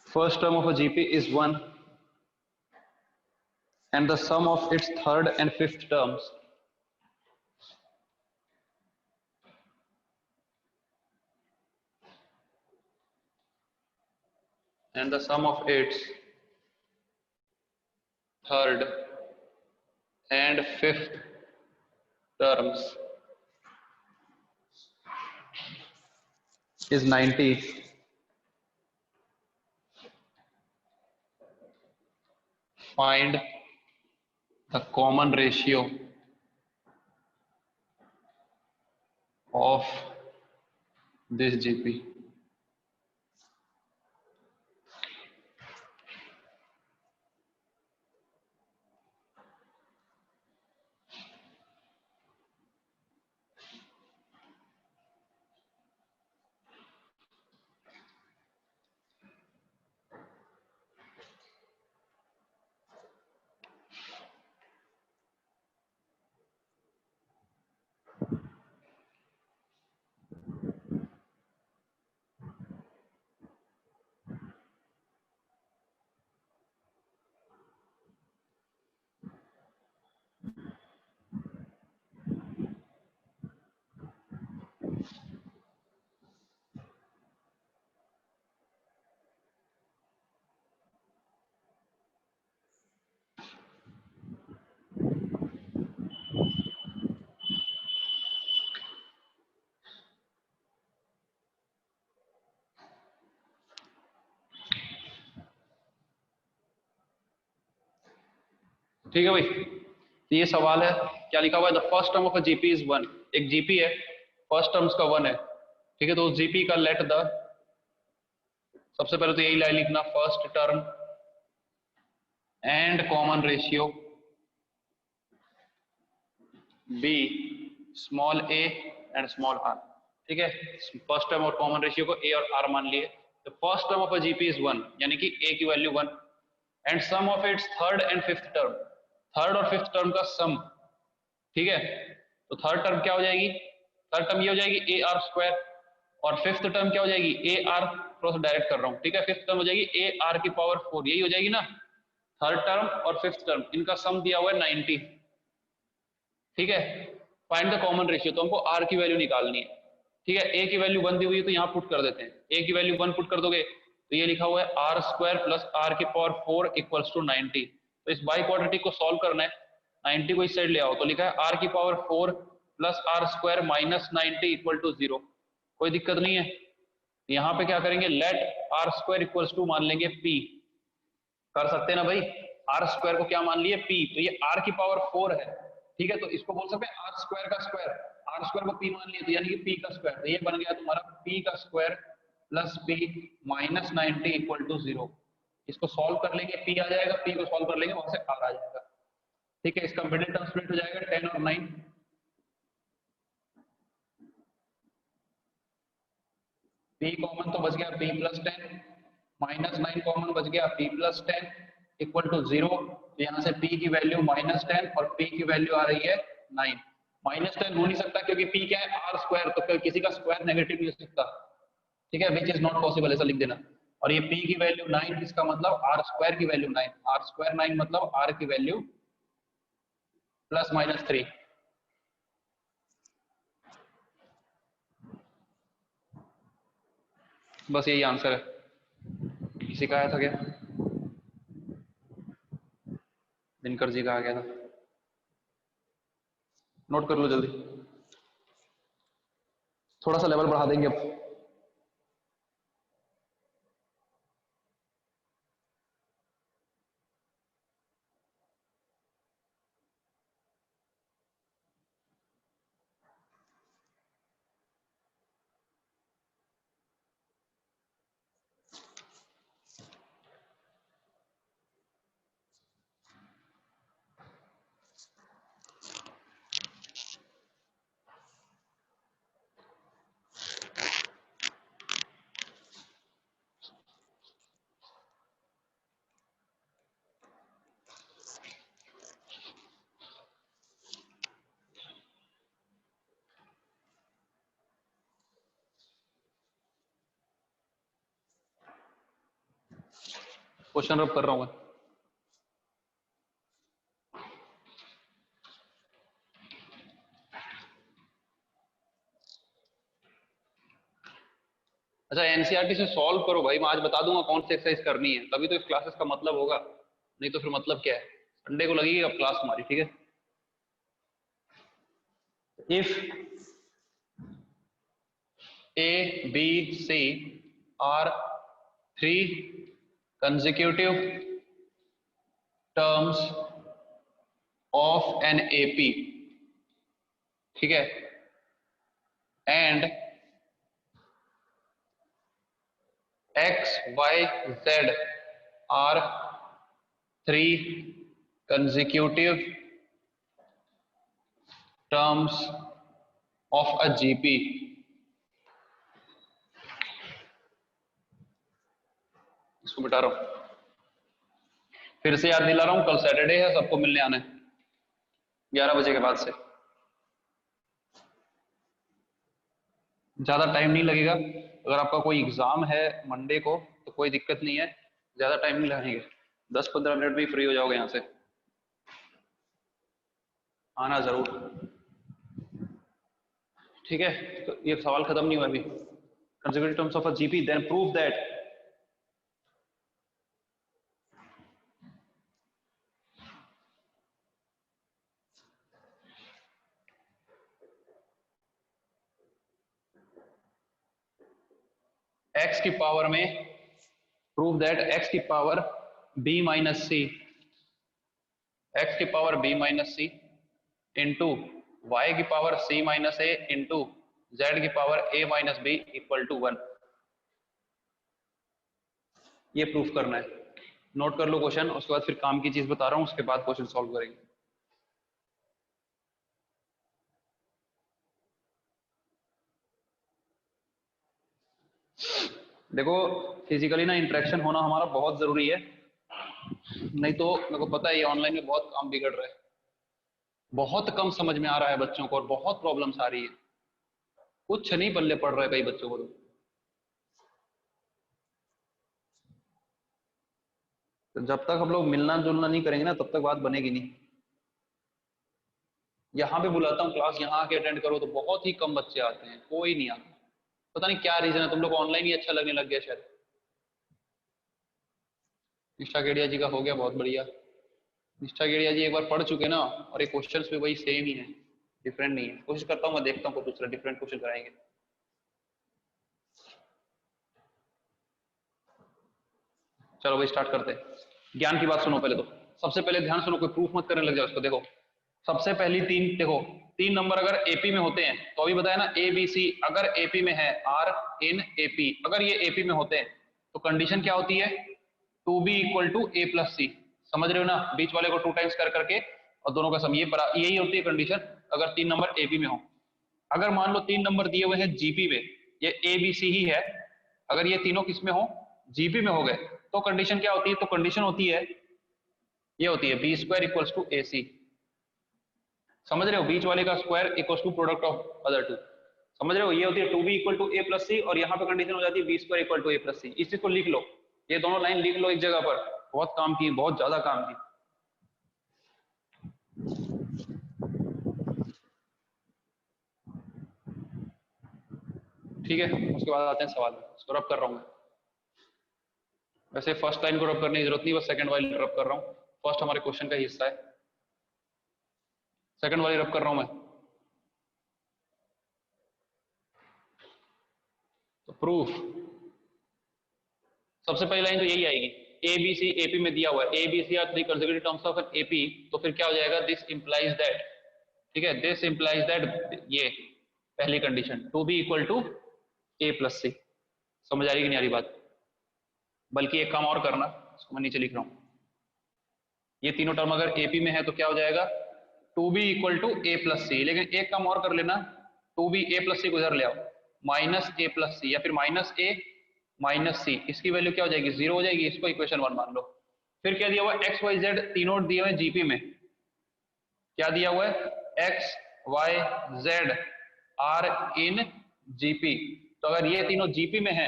First term of a GP is 1 and the sum of its third and fifth terms and the sum of its third and fifth terms is 90. Find the common ratio of this GP. ठीक है भाई, तो ये सवाल है, क्या लिखा हुआ है? The first term of a GP is 1। एक जीपी है, फर्स्ट टर्म्स का 1 है, ठीक है। तो उस जीपी का लेट द, सबसे पहले तो यही लाइन लिखना, first term and common ratio be small a and small r, ठीक है। फर्स्ट टर्म और कॉमन रेशियो को ए और आर मान लिए। The first term of a GP is 1, यानी कि ए की value 1, and sum of its third and fifth term, third और फिफ्थ टर्म का सम, ठीक है। तो थर्ड टर्म क्या हो जाएगी? थर्ड टर्म ये हो जाएगी ए आर स्क्वायर, और फिफ्थ टर्म क्या हो जाएगी? ए आर, थोड़ा सा डायरेक्ट कर रहा हूँ, ठीक है। फिफ्थ टर्म हो जाएगी ए आर की पावर 4, यही हो जाएगी ना। थर्ड टर्म और फिफ्थ टर्म, इनका सम दिया हुआ है 90, ठीक है। फाइंड द कॉमन रेशियो, तो हमको आर की वैल्यू निकालनी है, ठीक है। ए की वैल्यू 1 दी हुई है तो यहाँ पुट कर देते हैं, ए की वैल्यू 1 पुट कर दोगे तो ये लिखा हुआ है आर स्क्वायर प्लस आर की पावर 4 इक्वल्स टू 90। तो इस बाई क्वाड्रेटिक को सॉल्व करना है, 90 को इस साइड ले आओ, तो लिखा है आर की power 4 plus are square minus 90 equal to 0। कोई दिक्कत नहीं है। यहाँ पे क्या करेंगे, let r square equals to मान लेंगे पी, कर सकते हैं ना भाई। आर स्क्वायर को क्या मान लिए? पी, तो ये आर की पावर 4 है, ठीक है। तो इसको बोल सकते हैं आर स्क्वायर का स्क्वायर, आर स्क्वायर को पी मान लिए तो यानी कि पी का स्क्वायर, तो ये बन गया तुम्हारा पी का square plus P minus 90 equal to 0। इसको सॉल्व कर लेंगे, पी आ जाएगा, पी को सॉल्व कर लेंगे, वहां से आर आ जाएगा, ठीक है। इसका मिडिल टर्म स्प्लिट हो जाएगा 10 और 9, पी कॉमन तो बच गया पी प्लस 10, माइनस 9 कॉमन बच गया पी प्लस 10 इक्वल टू 0। तो यहाँ से पी की वैल्यू माइनस 10 और पी की वैल्यू आ रही है 9। माइनस 10 हो नहीं सकता क्योंकि पी क्या है? आर स्क्वायर, तो किसी का स्क्वायर नेगेटिव नहीं हो सकता, ठीक है, विच इज नॉट पॉसिबल, ऐसा लिख देना। और ये पी की वैल्यू 9, इसका मतलब आर स्क्वायर की वैल्यू 9, आर स्क्वायर 9 मतलब आर की वैल्यू प्लस माइनस 3। बस यही आंसर है। किसी का आया था क्या? दिनकर जी का आ गया था, नोट कर लो जल्दी, थोड़ा सा लेवल बढ़ा देंगे अब। क्वेश्चन रब कर रहा हूँ मैं। अच्छा एनसीईआरटी से सॉल्व करो भाई, मैं आज बता दूंगा कौन सी एक्सरसाइज करनी है, तभी तो इस क्लासेस का मतलब होगा, नहीं तो फिर मतलब क्या है, संडे को लगेगी अब क्लास हमारी, ठीक है। If A, B, C are three consecutive terms of an AP, ठीक है, and X, Y, Z are three consecutive terms of a GP, इसको मिटा रहा हूं, फिर से याद दिला रहा हूं, कल सैटरडे है, सबको मिलने आना है 11 बजे के बाद से। ज्यादा टाइम नहीं लगेगा, अगर आपका कोई एग्जाम है मंडे को तो कोई दिक्कत नहीं है, ज्यादा टाइम नहीं लगेंगे, 10-15 मिनट में फ्री हो जाओगे यहाँ से। आना जरूर, ठीक है। तो ये सवाल खत्म नहीं हुआ अभी। Consecutive terms of a GP, then prove that x की पावर में, प्रूव दैट x की power b minus c, x की power b minus c into y की power c minus a into z की power a minus b equal to 1, ये proof करना है। Note कर लो क्वेश्चन, उसके बाद फिर काम की चीज बता रहा हूं, उसके बाद क्वेश्चन सॉल्व करेंगे। देखो फिजिकली ना इंटरेक्शन होना हमारा बहुत जरूरी है, नहीं तो मेरे को पता है ये ऑनलाइन में बहुत काम बिगड़ रहा है, बहुत कम समझ में आ रहा है बच्चों को और बहुत प्रॉब्लम्स आ रही है, कुछ नहीं पल्ले पड़ रहा है कई बच्चों को तो जब तक हम लोग मिलना जुलना नहीं करेंगे ना तब तक बात बनेगी नहीं। यहाँ पे बुलाता हूँ क्लास, यहाँ आके अटेंड करो तो बहुत ही कम बच्चे आते हैं, कोई नहीं आता, पता नहीं क्या रीजन है, तुम लोग को ऑनलाइन ही अच्छा लगने लग गया शायद। निष्ठा गेड़िया जी का हो गया, बहुत बढ़िया। निष्ठा गेड़िया जी एक बार पढ़ चुके ना, और ये क्वेश्चंस भी वही सेम ही है, डिफरेंट नहीं है। कोशिश करता हूँ मैं, देखता हूँ कोई दूसरा डिफरेंट क्वेश्चन कराएंगे। चलो भाई स्टार्ट करते हैं। ज्ञान की बात सुनो पहले तो, सबसे पहले ध्यान सुनो, कोई प्रूफ मत करने लग जाओ इसको। देखो सबसे पहली तीन, देखो 3 नंबर अगर एपी में होते हैं तो अभी बताया ना, ए बी सी अगर एपी में है, आर इन एपी, अगर ये एपी में होते हैं तो कंडीशन क्या होती है, 2b equal to a plus c. समझ रहे हो ना, बीच वाले को 2 टाइम्स कर करके और दोनों का सम, ये यही होती है कंडीशन अगर 3 नंबर एपी में हो। अगर मान लो 3 नंबर दिए हुए हैं जीपी में, ये ए बी सी ही है, अगर ये तीनों किस में हो, जीपी में हो गए, तो कंडीशन क्या होती है, तो कंडीशन होती है, ये होती है b square equals to a c. समझ रहे हो, बीच वाले का square equals to product of other two, समझ रहे हो, ये होती है 2b equal to a plus c, और यहाँ पे कंडीशन हो जाती है b square equal to a plus c. इस चीज को लिख लो, ये दोनों लाइन लिख लो एक जगह पर, बहुत काम की, बहुत ज्यादा काम की। ठीक है, उसके बाद आते हैं सवाल, इसको रब कर रहा हूँ मैं। वैसे फर्स्ट लाइन को रब करने की जरूरत नहीं, बस सेकंड वाली रब कर रहा हूँ, फर्स्ट हमारे क्वेश्चन का हिस्सा है, सेकंड वाली रब कर रहा हूँ मैं। तो प्रूफ, सबसे पहली लाइन तो यही आएगी, ए बी सी एपी में दिया हुआ है, A B c are 3 consecutive terms of an AP, तो फिर क्या हो जाएगा, दिस इंप्लाइज दैट, ठीक है, दिस इंप्लाइज दैट, ये पहली condition 2b equal to a plus c. समझ आ रही कि नहीं आ रही बात? बल्कि एक काम और करना, इसको मैं नीचे लिख रहा हूं, ये तीनों टर्म अगर एपी में है तो क्या हो जाएगा, 2b equal to a plus c, लेकिन एक काम और कर लेना, 2b ए प्लस सी को इधर ले आओ, माइनस ए प्लस सी, या फिर माइनस ए माइनस सी, इसकी वैल्यू क्या हो जाएगी, 0 हो जाएगी, इसको इक्वेशन 1 मान लो। फिर क्या दिया हुआ है, एक्स वाई जेड तीनों दिए हुए जीपी में, क्या दिया हुआ है, x y z are in GP, तो अगर ये तीनों जीपी में है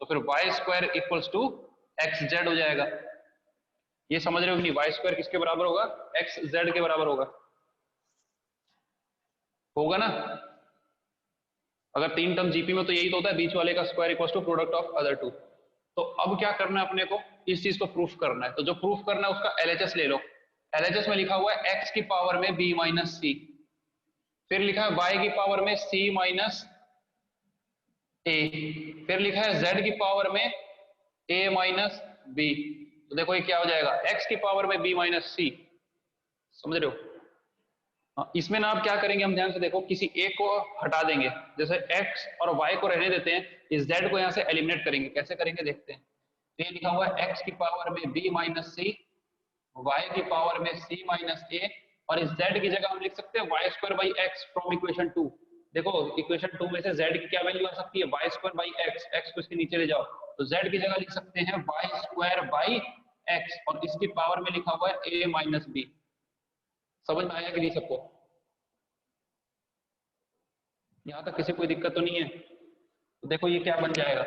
तो फिर y square equals to x z हो जाएगा। ये समझ रहे हो कि नहीं? वाई स्क्वायर किसके बराबर होगा? एक्स जेड के बराबर होगा, होगा ना? अगर 3 टर्म जीपी में तो यही तो होता है, बीच वाले का square equal to product of other two. तो अब क्या करना है अपने को? इस चीज को प्रूफ करना है। तो जो प्रूफ करना है उसका एलएचएस ले लो। एलएचएस में लिखा हुआ है एक्स की पावर में बी माइनस सी, फिर लिखा है वाई की पावर में सी माइनस ए, फिर लिखा है जेड की पावर में ए माइनस बी। तो देखो ये क्या हो जाएगा? एक्स की पावर में बी माइनस सी, समझ रहे हो? हाँ, इसमें ना आप क्या करेंगे, हम ध्यान से देखो, किसी एक को हटा देंगे, जैसे x और y को रहने देते हैं, इस z को यहाँ से एलिमिनेट करेंगे। कैसे करेंगे देखते हैं। तो ये लिखा हुआ है x की पावर में b माइनस सी, y की पावर में c माइनस a, और इस z की जगह हम लिख सकते हैं y square by x from equation 2। देखो इक्वेशन 2 में से z की क्या वैल्यू आ सकती है? Y square by x, x को इसके नीचे ले जाओ, तो z की जगह लिख सकते हैं वाई स्क्वायर बाई एक्स, और इसकी पावर में लिखा हुआ है a माइनस बी। समझ में आया कि नहीं सबको? यहां तक किसी कोई दिक्कत तो नहीं है? तो देखो ये क्या बन जाएगा,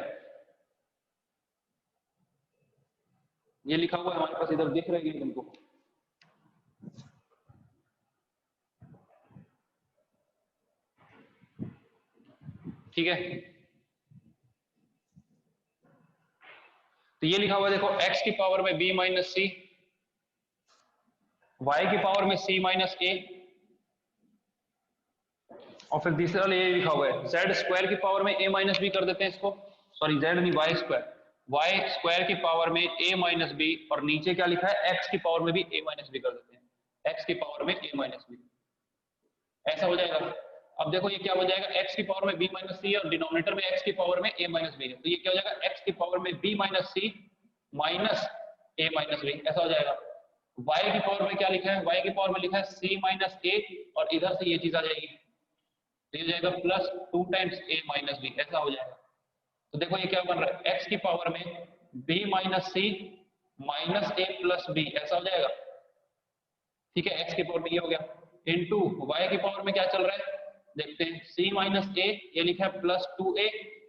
ये लिखा हुआ है हमारे पास, इधर दिख रही है तुमको? ठीक है, तो ये लिखा हुआ है देखो, x की पावर में b माइनस सी, y की पावर में c माइनस a, और फिर तीसरा ये लिखा हुआ है z स्क्वायर की पावर में a माइनस बी कर देते हैं इसको, सॉरी z नहीं y स्क्वायर की पावर में a माइनस बी, और नीचे क्या लिखा है? x की पावर में भी a माइनस बी कर देते हैं, x की पावर में a माइनस बी। ऐसा हो जाएगा। अब देखो ये क्या हो जाएगा? x की पावर में b माइनस सी और डिनोमिनेटर में x की पावर में a माइनस बी है, तो ये क्या हो जाएगा? x की पावर में b minus c minus a minus b, ऐसा हो जाएगा। y की पावर में क्या लिखा है? y की पावर में लिखा है c माइनस a, और इधर से ये चीज आ जाएगी, तो ये हो जाएगा plus 2 times a minus b, ऐसा हो जाएगा। तो देखो ये क्या बन रहा है? x की पावर में b minus c minus a plus b, ऐसा हो जाएगा। ठीक है, x की पावर में ये हो गया, इनटू y की पावर में क्या चल रहा है देखते हैं, c माइनस a, ये लिखा है प्लस 2a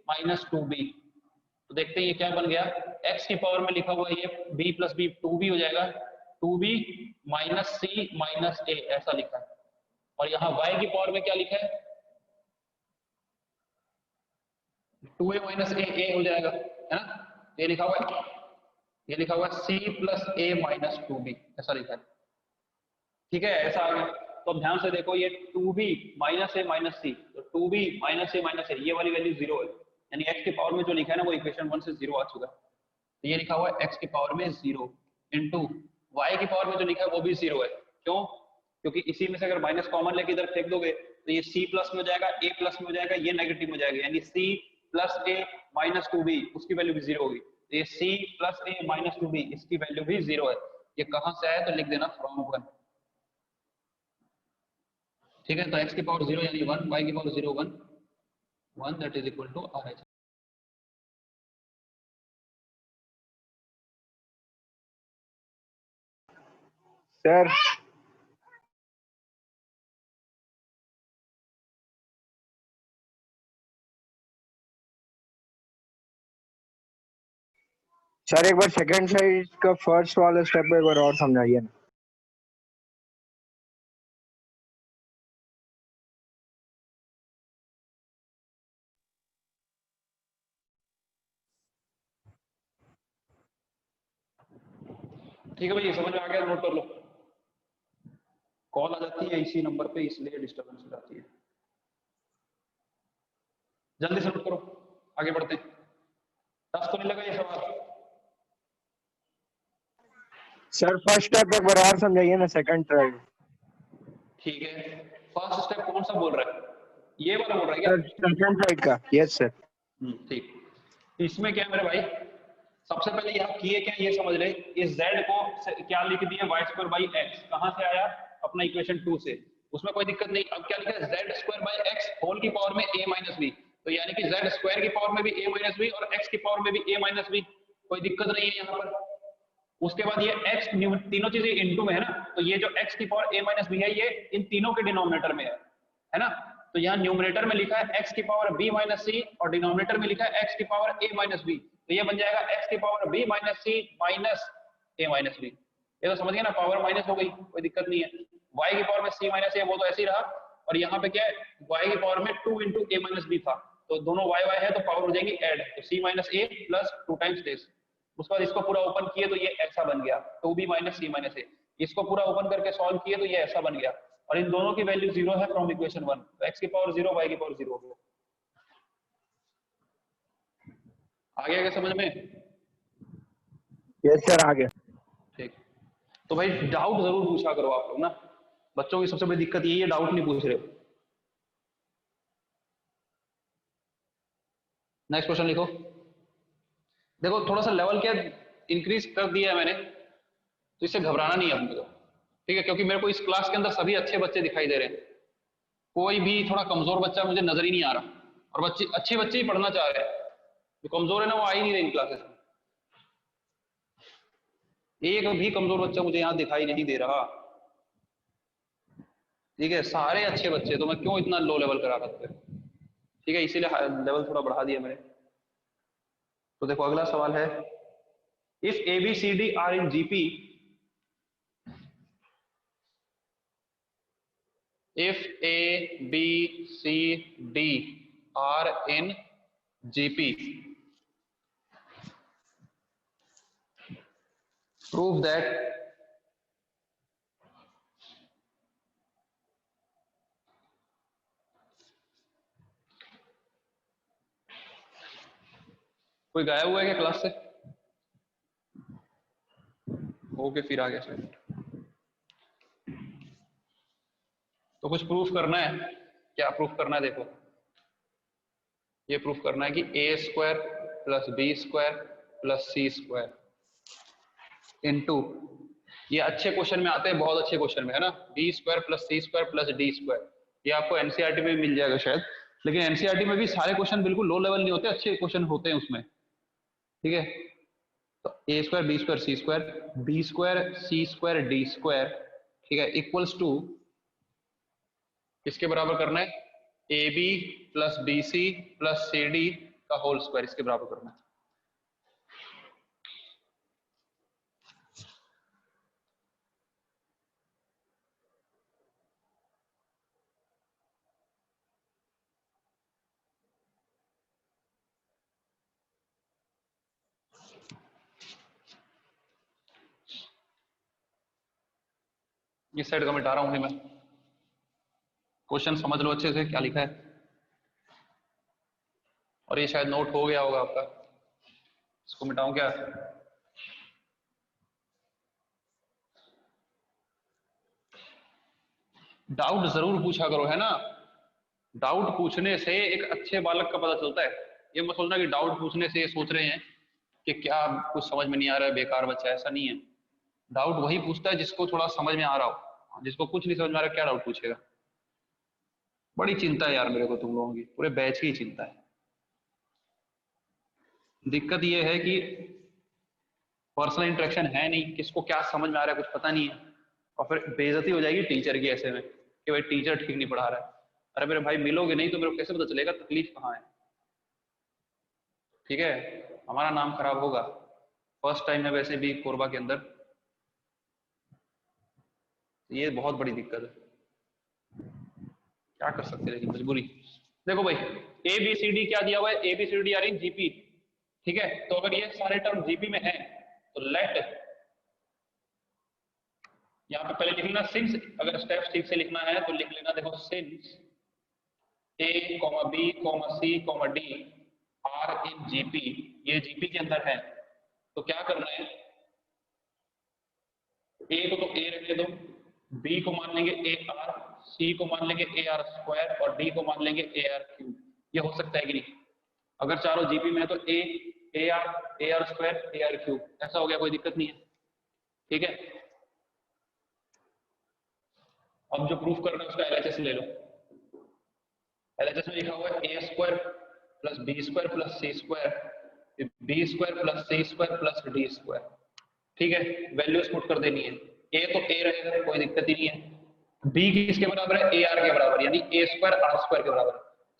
माइनस 2b। तो देखते हैं ये क्या बन गया, x की पावर में लिखा हुआ है ये b प्लस b 2b हो जाएगा, 2b minus c minus a, ऐसा लिखा है। और यहाँ y की पावर में क्या लिखा है? 2a माइनस a हो जाएगा, है ना? ये लिखा हुआ है, ये लिखा हुआ है c plus a minus 2b, ऐसा लिखा है। ठीक है, ऐसा आ गया। तो अब ध्यान से देखो, ये 2b माइनस a माइनस सी, तो 2b minus a minus a, ये वाली वैल्यू 0 है, यानी x की पावर में जो लिखा है ना वो इक्वेशन 1 से 0 आ चुका है। तो ये लिखा हुआ है x की पावर में 0 इंटू y की पावर में जो लिखा है वो भी 0 है। क्यों? क्योंकि इसी में से अगर माइनस कॉमन लेके इधर फेंक दोगे तो ये c प्लस में हो जाएगा, a प्लस में हो जाएगा, ये नेगेटिव में हो जाएगा, यानी c plus a minus 2b, उसकी वैल्यू भी 0 होगी। तो ये c plus a minus 2b, इसकी वैल्यू भी 0 है। ये कहां से आया? तो लिख देना फ्रॉम 1। ठीक है, तो x की पावर 0 यानी 1, y की power 0 1, 1 that is equal to RH। Sir sir एक बार सेकंड साइड का फर्स्ट वाला स्टेप एक बार और समझाइए ना। ठीक है भाई, समझ में आ गया? नोट कर लो। कॉल आ जाती है इसी नंबर पे, इसलिए डिस्टर्बेंस हो जाती है। जल्दी से नोट करो, आगे बढ़ते हैं। टफ तो नहीं लगा ये सवाल? सर फर्स्ट स्टेप एक बार और समझाइए ना, सेकंड ट्राई। ठीक है, फर्स्ट स्टेप कौन सा बोल रहा है? ये वाला बोल रहा है क्या? सर सेकंड साइड का, यस सर। ठीक। इसमें क्या है मेरे भाई, सबसे पहले ये आप किए क्या ये समझ रहे, इस z को क्या लिख दिए? Y square by x. कहां से आया? अपना इक्वेशन 2 से, उसमें कोई दिक्कत नहीं। अब क्या लिखा है? Z square by x whole की पावर में a माइनस बी, तो यानी कि जेड स्क्वायर की पावर में भी a माइनस बी और x की पावर में भी a माइनस बी, कोई दिक्कत नहीं है यहाँ पर। उसके बाद ये x तीनों चीजें इनटू में है ना, तो ये जो x की पावर a माइनस बी है ये इन तीनों के डिनोमिनेटर में है ना? तो यहाँ न्यूमरेटर में लिखा है x की पावर b माइनस सी और डिनोमिनेटर में लिखा है x की पावर a माइनस बी, तो ये बन जाएगा x की power b minus c minus a minus b. ये तो समझ गए ना, पावर माइनस हो गई, कोई दिक्कत नहीं है। y की पावर में c माइनस a वो तो ऐसे ही रहा, और यहाँ पे क्या है, y की पावर में 2 इंटू a माइनस b था, तो दोनों y y है तो पावर हो जाएगी ऐड, तो c minus a plus 2 times this. उसके बाद इसको पूरा ओपन किए तो ये ऐसा बन गया 2b minus c minus a। इसको पूरा ओपन करके सॉल्व किए तो ये ऐसा बन गया, और इन दोनों की वैल्यू 0 है फ्रॉम इक्वेशन 1, तो x की पावर 0 y की पावर 0 हो गया। आ गया क्या समझ में? यस सर, आ गया। ठीक, तो भाई डाउट जरूर पूछा करो आप लोग ना, बच्चों की सबसे बड़ी दिक्कत यही है, डाउट नहीं पूछ रहे हो। नेक्स्ट क्वेश्चन लिखो। देखो थोड़ा सा लेवल क्या इंक्रीज कर दिया है मैंने, तो इससे घबराना नहीं है अपने को, ठीक है, क्योंकि मेरे को इस क्लास के अंदर सभी अच्छे बच्चे दिखाई दे रहे हैं, कोई भी थोड़ा कमजोर बच्चा मुझे नजर ही नहीं आ रहा, और बच्चे अच्छे बच्चे ही पढ़ना चाह रहे हैं, जो कमजोर है ना वो आ ही नहीं रहे इन क्लासेस में। एक भी कमजोर बच्चा मुझे यहाँ दिखाई नहीं दे रहा, ठीक है, सारे अच्छे बच्चे, तो मैं क्यों इतना लो लेवल करा रहा था, ठीक है, इसीलिए लेवल थोड़ा बढ़ा दिया मैंने। तो देखो अगला सवाल है, if a B C D are in GP, if A, B, C, D are in GP, prove that कोई गायब हुआ है क्या क्लास से? ओके फिर आ गया शायद। तो कुछ प्रूफ करना है, क्या प्रूफ करना है? देखो ये प्रूफ करना है कि a square plus b square plus c square into, ये अच्छे क्वेश्चन में आते हैं, बहुत अच्छे क्वेश्चन में है ना, B square plus c square plus d square, ये आपको एनसीईआरटी में मिल जाएगा शायद, लेकिन एनसीईआरटी में भी सारे क्वेश्चन बिल्कुल लो लेवल नहीं होते, अच्छे क्वेश्चन होते हैं उसमें, ठीक है। तो A square B square C square, B square C square D square, ठीक है, इक्वल्स टू किसके बराबर करना है, ए B plus B C plus C D का होल स्क्वायर, इसके बराबर करना है। इस साइड का मिटा रहा हूं मैं, क्वेश्चन समझ लो अच्छे से क्या लिखा है, और ये शायद नोट हो गया होगा आपका, इसको मिटाऊं क्या? डाउट जरूर पूछा करो, है ना, डाउट पूछने से एक अच्छे बालक का पता चलता है, ये मत सोचना कि डाउट पूछने से ये सोच रहे हैं कि क्या कुछ समझ में नहीं आ रहा है, बेकार बच्चा, ऐसा नहीं है। डाउट वही पूछता है जिसको थोड़ा समझ में आ रहा हो, जिसको कुछ नहीं समझ में आ रहा क्या डाउट पूछेगा। बड़ी चिंता है यार मेरे को तुम लोगों की, पूरे बैच की चिंता है। दिक्कत ये है कि पर्सनल इंटरेक्शन है नहीं, किसको क्या समझ में आ रहा है कुछ पता नहीं है, और फिर बेइज्जती हो जाएगी टीचर की ऐसे में कि भाई टीचर ठीक नहीं पढ़ा रहा है। अरे मेरे भाई मिलोगे नहीं तो मेरे को कैसे पता चलेगा तकलीफ कहाँ है, ठीक है, हमारा नाम खराब होगा। फर्स्ट टाइम है वैसे भी कोरबा के अंदर, ये बहुत बड़ी दिक्कत है, क्या कर सकते हैं लेकिन मजबूरी। देखो भाई ए बी सी डी क्या दिया हुआ है, A B C D are in GP, ठीक है, तो अगर ये सारे टर्म जीपी में है तो लेट, यहाँ पे पहले लिख लेना सिंस, अगर स्टेप ठीक से लिखना है तो लिख लेना, देखो since A comma B comma C comma D are in GP, ये जीपी के अंदर है, तो क्या करना है, ए को तो ए रहने दो, बी को मान लेंगे ए आर, सी को मान लेंगे ए आर स्क्वायर, और डी को मान लेंगे ए आर क्यूब। ये हो सकता है कि नहीं? अगर चारों जीपी में है तो A R square A R cube, ऐसा हो गया, कोई दिक्कत नहीं है, ठीक है। अब जो प्रूफ करना है उसका एलएचएस ले लो, एलएचएस में लिखा हुआ है ए square plus b square plus c square, B square plus c square plus d square, ठीक है, वैल्यूज पुट कर देनी है। ए तो ए रहेगा, कोई दिक्कत ही नहीं है, बी किसके बराबर है, ए आर के बराबर, यानी ए स्क्वायर आर स्क्वायर के बराबर,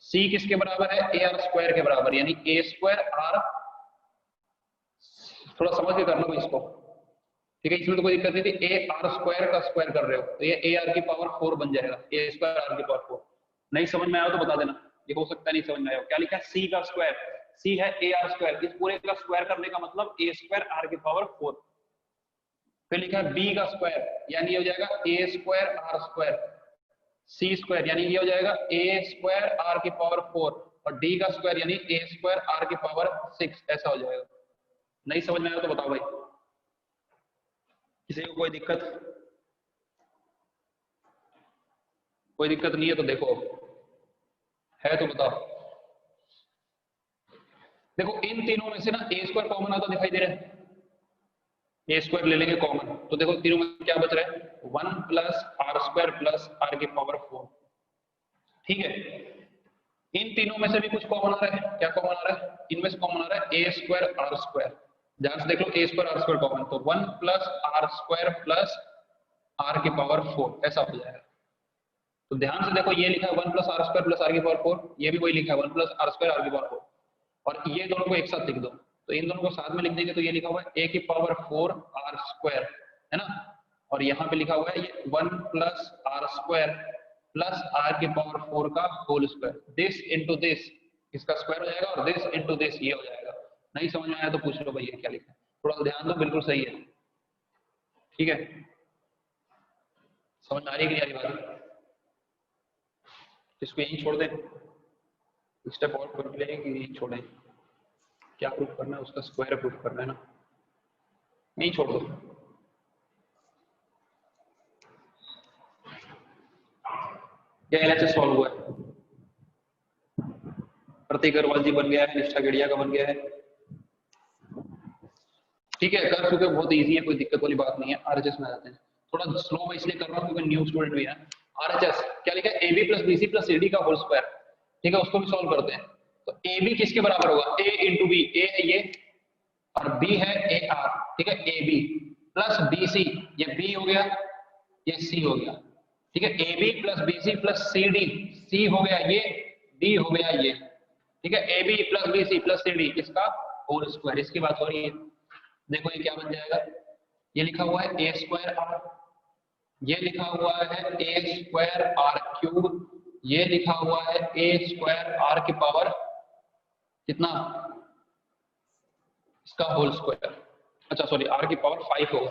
सी किसके बराबर है, ए आर स्क्वायर के बराबर, यानी ए स्क्वायर आर, थोड़ा समझ के करना भाई इसको, ठीक है, इसमें तो कोई दिक्कत नहीं थी। ए आर स्क्वायर का स्क्वायर कर रहे हो तो ये ए आर की पावर 4 बन जाएगा, ए स्क्वायर आर की पावर 4। नहीं समझ में आया तो बता देना, ये हो सकता है नहीं समझ में आया। क्या लिखा है, सी का स्क्वायर, सी है ए आर स्क्वायर, इस पूरे का स्क्वायर करने का मतलब ए स्क्वायर आर की पावर 4। फिर लिखा है बी का स्क्वायर, यानी ये हो जाएगा a square are square, C square यानी ये हो जाएगा ए स्क्वायर आर की पावर 4, और डी का स्क्वायर यानी ए स्क्वायर आर की पावर 6, ऐसा हो जाएगा। नहीं समझ में आया तो बताओ भाई, किसी को कोई दिक्कत? कोई दिक्कत नहीं है तो देखो, है तो बताओ। देखो इन तीनों में से ना ए स्क्वायर कॉमन आता दिखाई दे रहा है, ए स्क्वायर ले लेंगे कॉमन, तो देखो तीनों में क्या बच रहा है, 1 plus are square plus R की पावर 4। ठीक है, इन तीनों में से भी कुछ कॉमन आ रहा है, क्या कॉमन आ रहा है, इनमें से कॉमन आ रहा है ए स्क्वायर आर स्क्वायर। ध्यान से देख लो, A square are square common, तो 1 plus are square plus R की पावर 4 ऐसा हो जाएगा। तो ध्यान से देखो, ये लिखा है 1 plus are square plus R की पावर 4, ये भी वही लिखा है 1 प्लस आर स्क्वायर आर की पावर 4, और ये दोनों को एक साथ लिख दो, तो इन दोनों को साथ में लिख देंगे तो ये लिखा हुआ है a की पावर 4 आर स्क्वायर, है ना, और यहाँ पे लिखा हुआ है ये 1 plus are square plus R की पावर 4 का whole square, this into this, इसका स्क्वायर हो जाएगा, और दिस इनटू दिस ये हो जाएगा। नहीं समझ में आया तो पूछ लो भैया क्या लिखा है, थोड़ा ध्यान दो, बिल्कुल सही है। ठीक है, समझ आ रही है कि नहीं आ रही बात? इसको यहीं छोड़ दें, स्टेप और कर लेंगे कि यहीं छोड़ें, क्या प्रूफ करना है, उसका स्क्वायर प्रूफ करना है ना, नहीं छोड़ दो। क्या एलएचएस सॉल्व हुआ है, प्रतीक अग्रवाल जी बन गया है, निष्ठा गेड़िया का बन गया है। ठीक है, कर चुके, बहुत इजी है, कोई दिक्कत वाली बात नहीं है। आरएचएस में आ जाते हैं, थोड़ा स्लो मैं इसलिए कर रहा हूँ क्योंकि न्यू स्टूडेंट भी है। आरएचएस क्या लिखा है, AB plus BC plus CD का होल स्क्वायर। ठीक है, उसको भी सॉल्व करते हैं। तो AB किसके बराबर होगा, A इंटू बी, A है ये और B है AR। ठीक है, AB प्लस BC, ये B हो गया, ये C हो गया। ठीक है, AB plus BC plus CD, C हो गया ये, D हो गया ये। ठीक है, AB plus BC plus CD, इसका होल स्क्वायर, इसकी बात हो रही है। देखो ये क्या बन जाएगा, ये लिखा हुआ है ए स्क्वायर आर, ये लिखा हुआ है ए स्क्वायर आर क्यूब, ये लिखा हुआ है ए स्क्वायर आर की पावर कितना, इसका होल स्क्वायर, अच्छा सॉरी आर की पावर 5 होगा।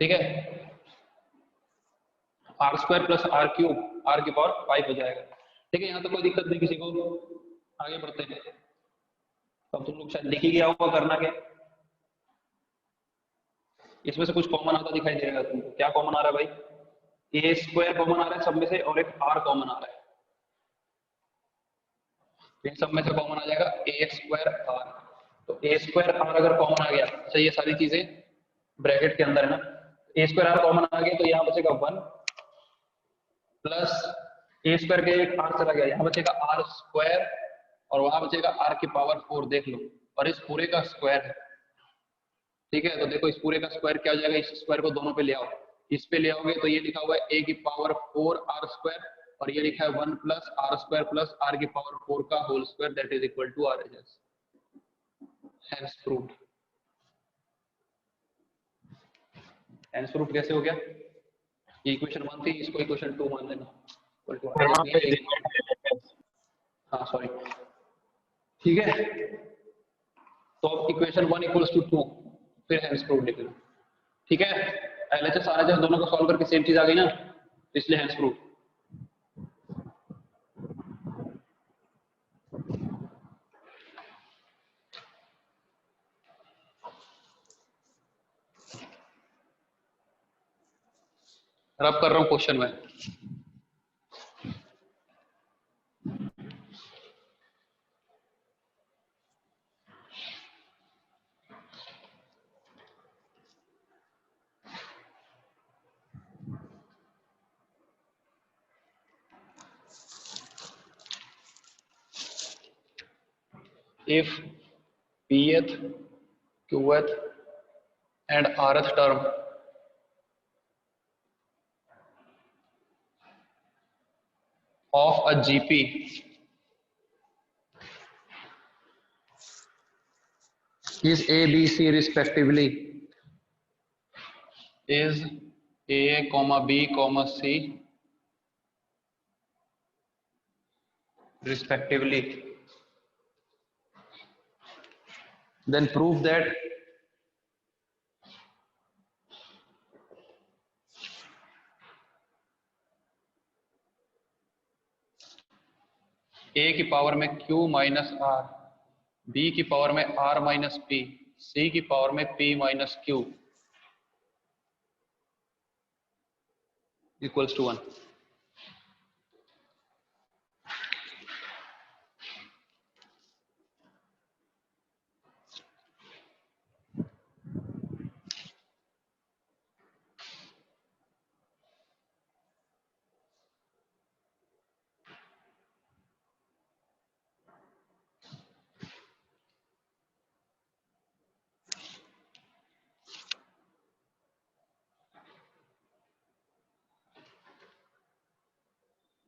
ठीक है, R square plus R cube R की पावर 5 हो जाएगा। ठीक है, यहाँ तो कोई दिक्कत नहीं किसी को, आगे बढ़ते हैं। अब तुम लोग शायद लिख ही गया होगा करना क्या, इसमें से कुछ कॉमन आता दिखाई दे रहा है तुमको, क्या कॉमन आ रहा है भाई, ए स्क्वायर कॉमन आ रहा है सब में से, और एक आर कॉमन आ रहा है, इन सब में से कॉमन आ जाएगा ए स्क्वायर आर। तो ए स्क्वायर आर अगर कॉमन आ गया, अच्छा ये सारी चीजें ब्रैकेट के अंदर है ना, ए स्क्वायर आर कॉमन आ गया तो यहाँ बचेगा 1 प्लस ए स्क्वायर के एक आर चला गया, यहाँ बचेगा आर स्क्वायर, और वहां बचेगा आर की पावर 4, देख लो, और इस पूरे का स्क्वायर है। ठीक है, तो देखो इस पूरे का स्क्वायर क्या हो जाएगा, इस स्क्वायर को दोनों पे ले आओ, इस पे ले आओगे तो ये लिखा हुआ है a की पावर 4 आर स्क्वायर, और ये लिखा है 1 plus are square plus R की पावर 4 का whole square, that is equal to RHS. Hence proved. Hence proved कैसे हो गया, ये इक्वेशन 1 थी, इसको इक्वेशन 2 मान लेना, हाँ सॉरी। ठीक है, तो अब इक्वेशन 1 इक्वल्स टू 2, फिर हैंस प्रूव्ड लिख लो। ठीक है, एलएचएस आरएचएस दोनों को सॉल्व करके सेम चीज आ गई ना, इसलिए हैंस प्रूव्ड। अब कर रहा हूं क्वेश्चन में, if pth qth and rth term of a gp is a b c respectively, is a comma b comma c respectively, then prove that a की पावर में q माइनस r, b की power में r minus p, c की power में p minus q equals to 1।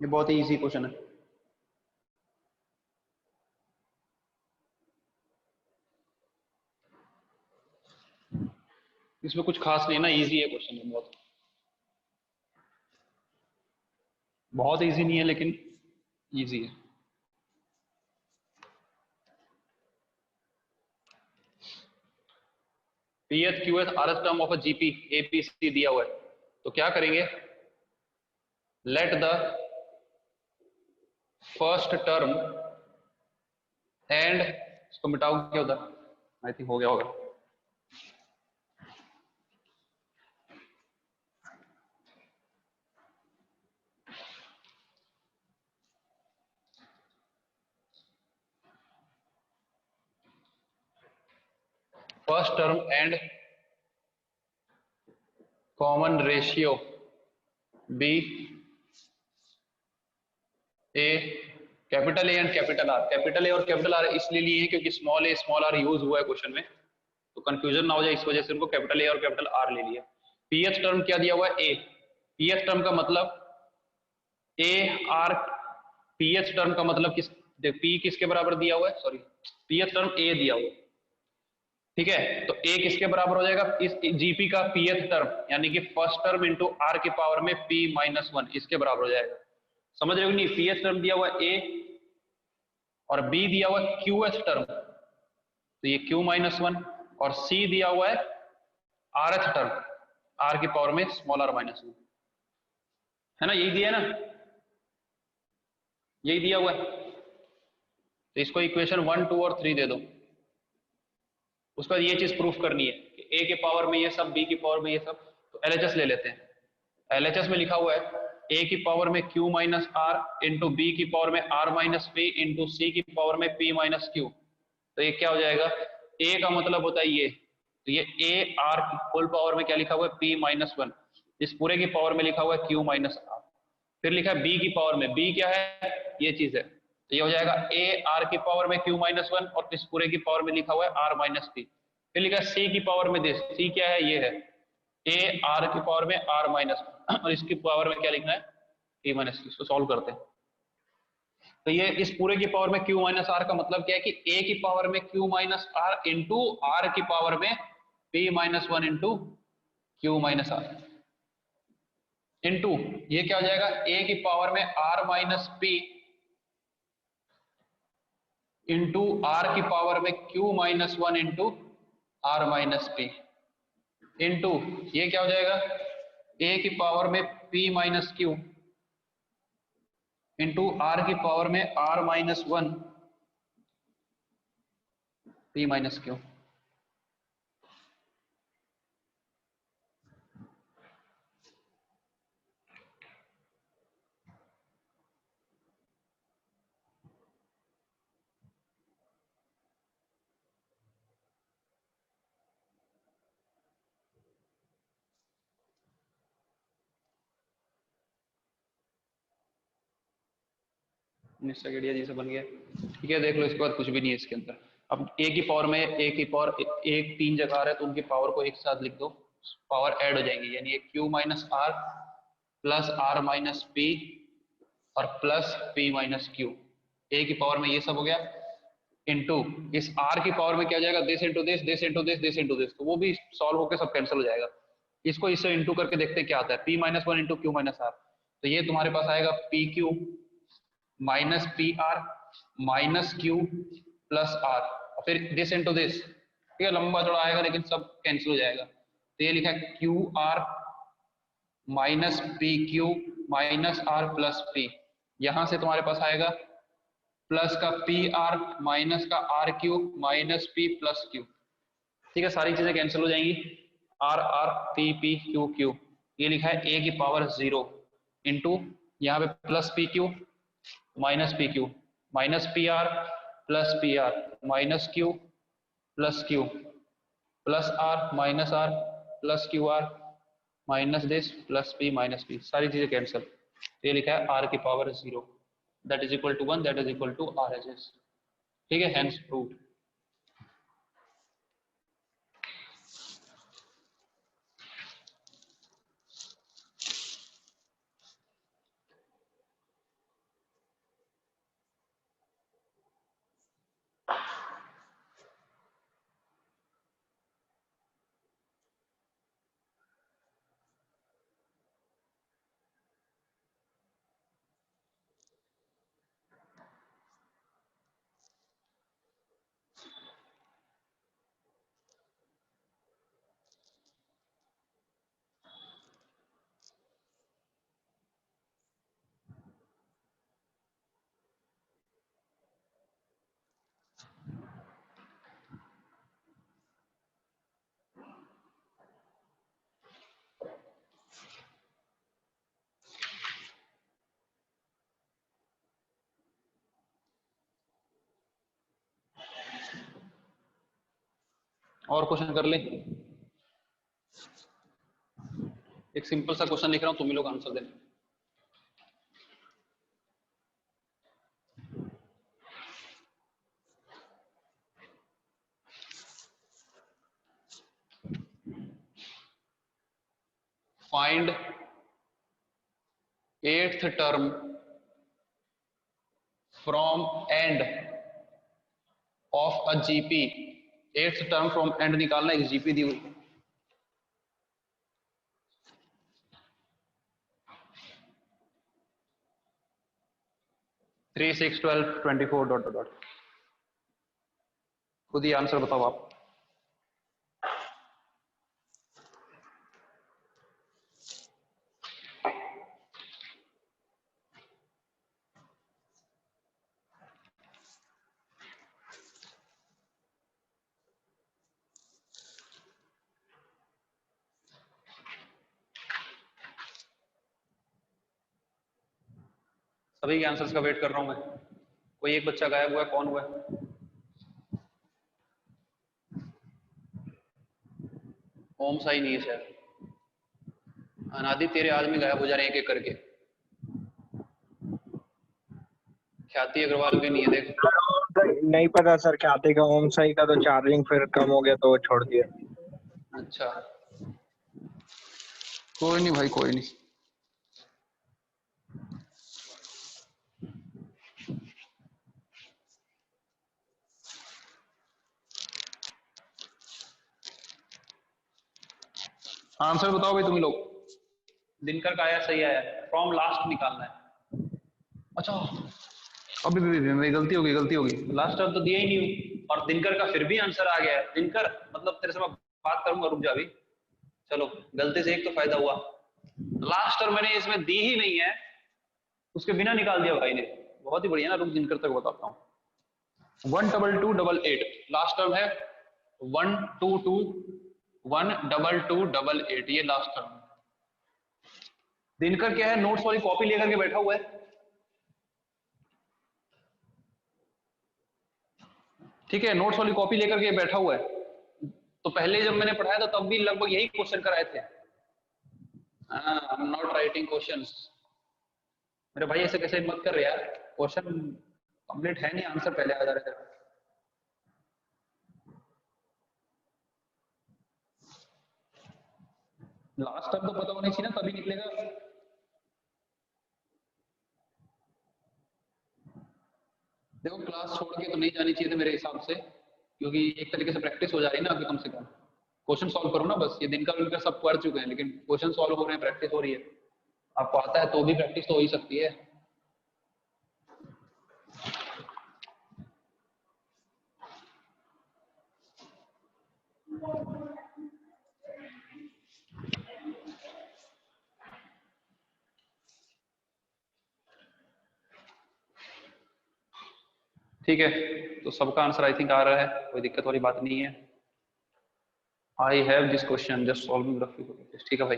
ये बहुत ही easy question है। इसमें कुछ खास नहीं ना, इजी है क्वेश्चन है, बहुत इजी नहीं है लेकिन इजी है। पीएच क्यूएच आरएस टर्म ऑफ अ जीपी एपीसी दिया हुआ है, तो क्या करेंगे, let the first term and, इसको मिटाओ क्या उधर, आई थिंक हो गया होगा, first term and common ratio B A, capital A and capital R. Capital A और कैपिटल आर इसलिए लिए हैं क्योंकि small A small R use हुआ है क्वेश्चन में, तो कंफ्यूजन ना हो जाए इस वजह से उनको कैपिटल ए और कैपिटल आर ले लिया। पीएच टर्म क्या दिया हुआ है, ए। पीएच टर्म का मतलब ए आर, पीएच टर्म का मतलब किस, पी किसके बराबर दिया हुआ है, सॉरी पीएच टर्म ए दिया हुआ है, ठीक है, तो ए किसके बराबर हो जाएगा, इस जीपी का पीएच टर्म यानी कि फर्स्ट टर्म इंटू आर की पावर में पी माइनस 1 इसके बराबर हो जाएगा। समझ रहे हो नहीं, पीएच टर्म दिया हुआ है ए और बी दिया हुआ है क्यूएच टर्म, तो ये क्यू माइनस 1, और सी दिया हुआ है आर एच टर्म आर की पावर में स्मॉल आर माइनस 1, है ना, यही दिया है ना, यही दिया हुआ है, तो इसको इक्वेशन 1 2 और 3 दे दो। उसका ये चीज प्रूफ करनी है कि ए के पावर में ये सब, बी की पावर में ये सब, तो एलएचएस ले लेते हैं। एलएचएस में लिखा हुआ है ए की पावर में Q minus are into B की पावर में are minus P into C की पावर में पी माइनस क्यू, तो ये क्या हो जाएगा, ए का मतलब होता है ये, तो ये ए आर की फुल पावर में क्या लिखा हुआ है पी माइनस 1, इस पूरे की पावर में लिखा हुआ है क्यू माइनस आर, फिर लिखा है बी की पावर में, बी क्या है, ये चीज है, तो ये हो जाएगा ए आर की पावर में क्यू माइनस 1 और इस पूरे की पावर में लिखा हुआ है आर माइनस पी, फिर लिखा है सी की पावर में दिस, सी क्या है, ये है ए आर की पावर में आर माइनस और इसकी पावर में क्या लिखना है ए माइनस, इसको सॉल्व करते हैं, तो ये इस पूरे की पावर में क्यू माइनस आर का मतलब क्या है कि ए की पावर में Q minus are into r की पावर में p minus 1 into Q minus are into ये क्या हो जाएगा, ए की पावर में are minus P into r की पावर में Q minus 1 into r minus P into ये क्या हो जाएगा, ए की पावर में p minus q into r की पावर में r minus 1 p minus q. Second जी से बन गया, ठीक है, देख लो इसके बाद कुछ भी नहीं है इसके अंदर। अब ए की पावर में, ए की पावर एक 3 जगह आ रहा है तो उनकी पावर को एक साथ लिख दो, पावर ऐड हो जाएंगी, यानी Q minus are plus R minus P और plus P minus Q, A की पावर में ये सब हो गया, इंटू इस आर की पावर में क्या हो जाएगा, this into this, this into this, this into this, तो वो भी सॉल्व होकर सब कैंसिल हो जाएगा, इसको इससे इंटू करके देखते हैं क्या आता है, p minus one into Q minus R. तो ये तुम्हारे पास आएगा P Q minus P R minus Q plus R, और फिर दिस इंटू दिस, ठीक है, लंबा चौड़ा आएगा लेकिन सब कैंसिल हो जाएगा। तो ये लिखा है Q R minus P Q minus are plus P, यहां से तुम्हारे पास आएगा प्लस का पी आर माइनस का R Q minus P plus Q, ठीक है, सारी चीजें कैंसिल हो जाएंगी, R R P P Q Q, ये लिखा है ए की पावर 0 इंटू यहाँ पे plus P Q minus P R plus P R minus Q plus R minus are plus Q R minus this plus P, सारी चीजें कैंसिल। ये लिखा है आर की power 0 that is equal to 1 that is equal to R H S, ठीक है, hence proved. और question कर ले, एक सिंपल सा क्वेश्चन लिख रहा हूं, तुम ही लोग आंसर देना। Find 8th term from end of a GP, 8th term from and निकालना, एक जीपी दी हुई, 3 6 12 24 डॉट डॉट डॉट, खुद ही आंसर बताओ आप। सभी के आंसर्स का वेट कर रहा हूं मैं, कोई एक बच्चा गायब हुआ है, कौन हुआ है? ओम साई नहीं है शायद, अनादि तेरे आदमी गायब हो जा रहे हैं एक एक करके, ख्याति अग्रवाल भी नहीं है देख। नहीं पता सर, क्या आते ओम साई का तो चार्जिंग फिर कम हो गया तो वो छोड़ दिया। अच्छा, कोई नहीं भाई, कोई नहीं। आंसर बताओ भाई तुम लोग, दिनकर का आया सही आया, फ्रॉम लास्ट निकालना है। अच्छा अभी मेरी गलती होगी, लास्ट टर्म तो दिया ही नहीं हूँ, और दिनकर का फिर भी आंसर आ गया है। दिनकर मतलब तेरे से मैं बात करूंगा, रुक जा अभी, चलो गलती से एक तो फायदा हुआ, लास्ट टर्म मैंने इसमें दी ही नहीं है, उसके बिना निकाल दिया भाई ने, बहुत ही बढ़िया ना, रुक दिनकर तक बताता हूँ। 12288 लास्ट टर्म है, 122 ये लास्ट टर्म। दिनकर क्या है, नोट्स वाली कॉपी लेकर के बैठा हुआ है, ठीक है, नोट्स वाली कॉपी लेकर के बैठा हुआ है। तो पहले जब मैंने पढ़ाया था तब भी लगभग यही क्वेश्चन कराए थे। I am not writing questions, मेरे भाई ऐसे कैसे मत कर रहे यार, क्वेश्चन कंप्लीट है नहीं, आंसर पहले आ जा रहा है। लास्ट टर्म तो पता होना चाहिए ना, तभी निकलेगा। देखो क्लास छोड़ के तो नहीं जानी चाहिए थी मेरे हिसाब से, क्योंकि एक तरीके से प्रैक्टिस हो जा रही है ना अभी कम से कम। क्वेश्चन सॉल्व करो ना बस, ये दिन का मिलकर सब कर चुके हैं, लेकिन क्वेश्चन सॉल्व हो रहे हैं, प्रैक्टिस हो रही है। आपको आता है तो भी प्रैक्टिस तो हो ही सकती है। ठीक है, तो सबका आंसर आई थिंक आ रहा है, कोई दिक्कत वाली बात नहीं है। I have this question just solving graphical. ठीक है भाई,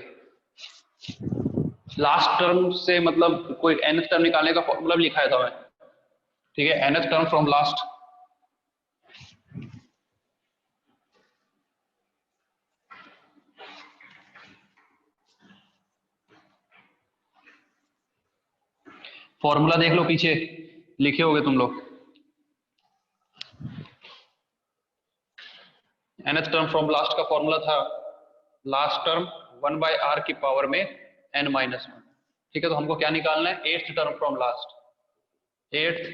लास्ट टर्म से मतलब कोई nth टर्म निकालने का फॉर्मूला भी लिखा है था मैं। ठीक है, nth term from last. Formula देख लो, पीछे लिखे होगे तुम लोग। nth टर्म फ्रॉम लास्ट का फॉर्मूला था लास्ट टर्म 1/r की पावर में n-1। ठीक है, तो हमको क्या निकालना है? Eighth term from last. Eighth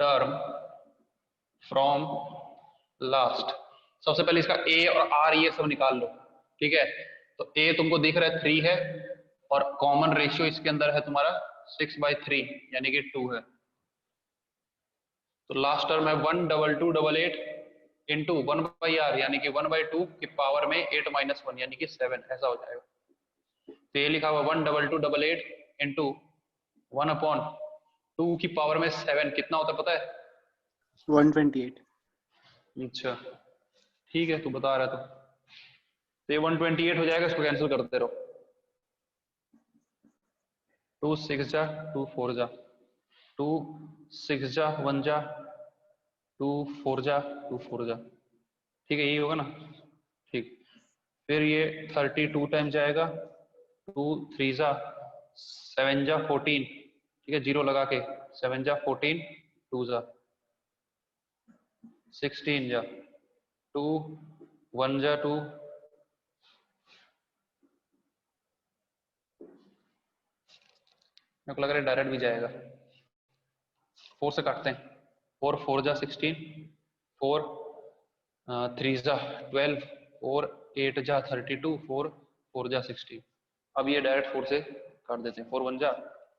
term from last, सबसे पहले इसका a और r ये सब निकाल लो। ठीक है, तो a तुमको दिख रहा है 3 है, और कॉमन रेशियो इसके अंदर है तुम्हारा 6/3 यानी कि 2 है। तो लास्ट टर्म है 12288 इंटू 1/r यानी कि 1/2 की पावर में 8-1 यानी कि 7, ऐसा हो जाएगा। तो ये लिखा हुआ 12288 इंटू 1/2 की पावर में 7 कितना होता है पता है? 128। अच्छा ठीक है, तू बता रहा था। तो ये 128 हो जाएगा, इसको कैंसिल करते रहो। 2 6 जा 2 4 जा 2 6 जा 1 जा 2 4 जा 2 4 जा। ठीक है, यही होगा ना? ठीक, फिर ये 32 टाइम जाएगा, 2 3 जा 7 जा 14। ठीक है, जीरो लगा के 7 जा 14, 2 जा 16 जा 2 1 जा 2, मेरे को लग रहा है डायरेक्ट भी जाएगा। 4 से काटते हैं, 4 4 जा 16, 4 3 जा 12, 4 8 जा 32, 4 4 जा 16। अब ये डायरेक्ट 4 से काट देते हैं, 4 1 जा,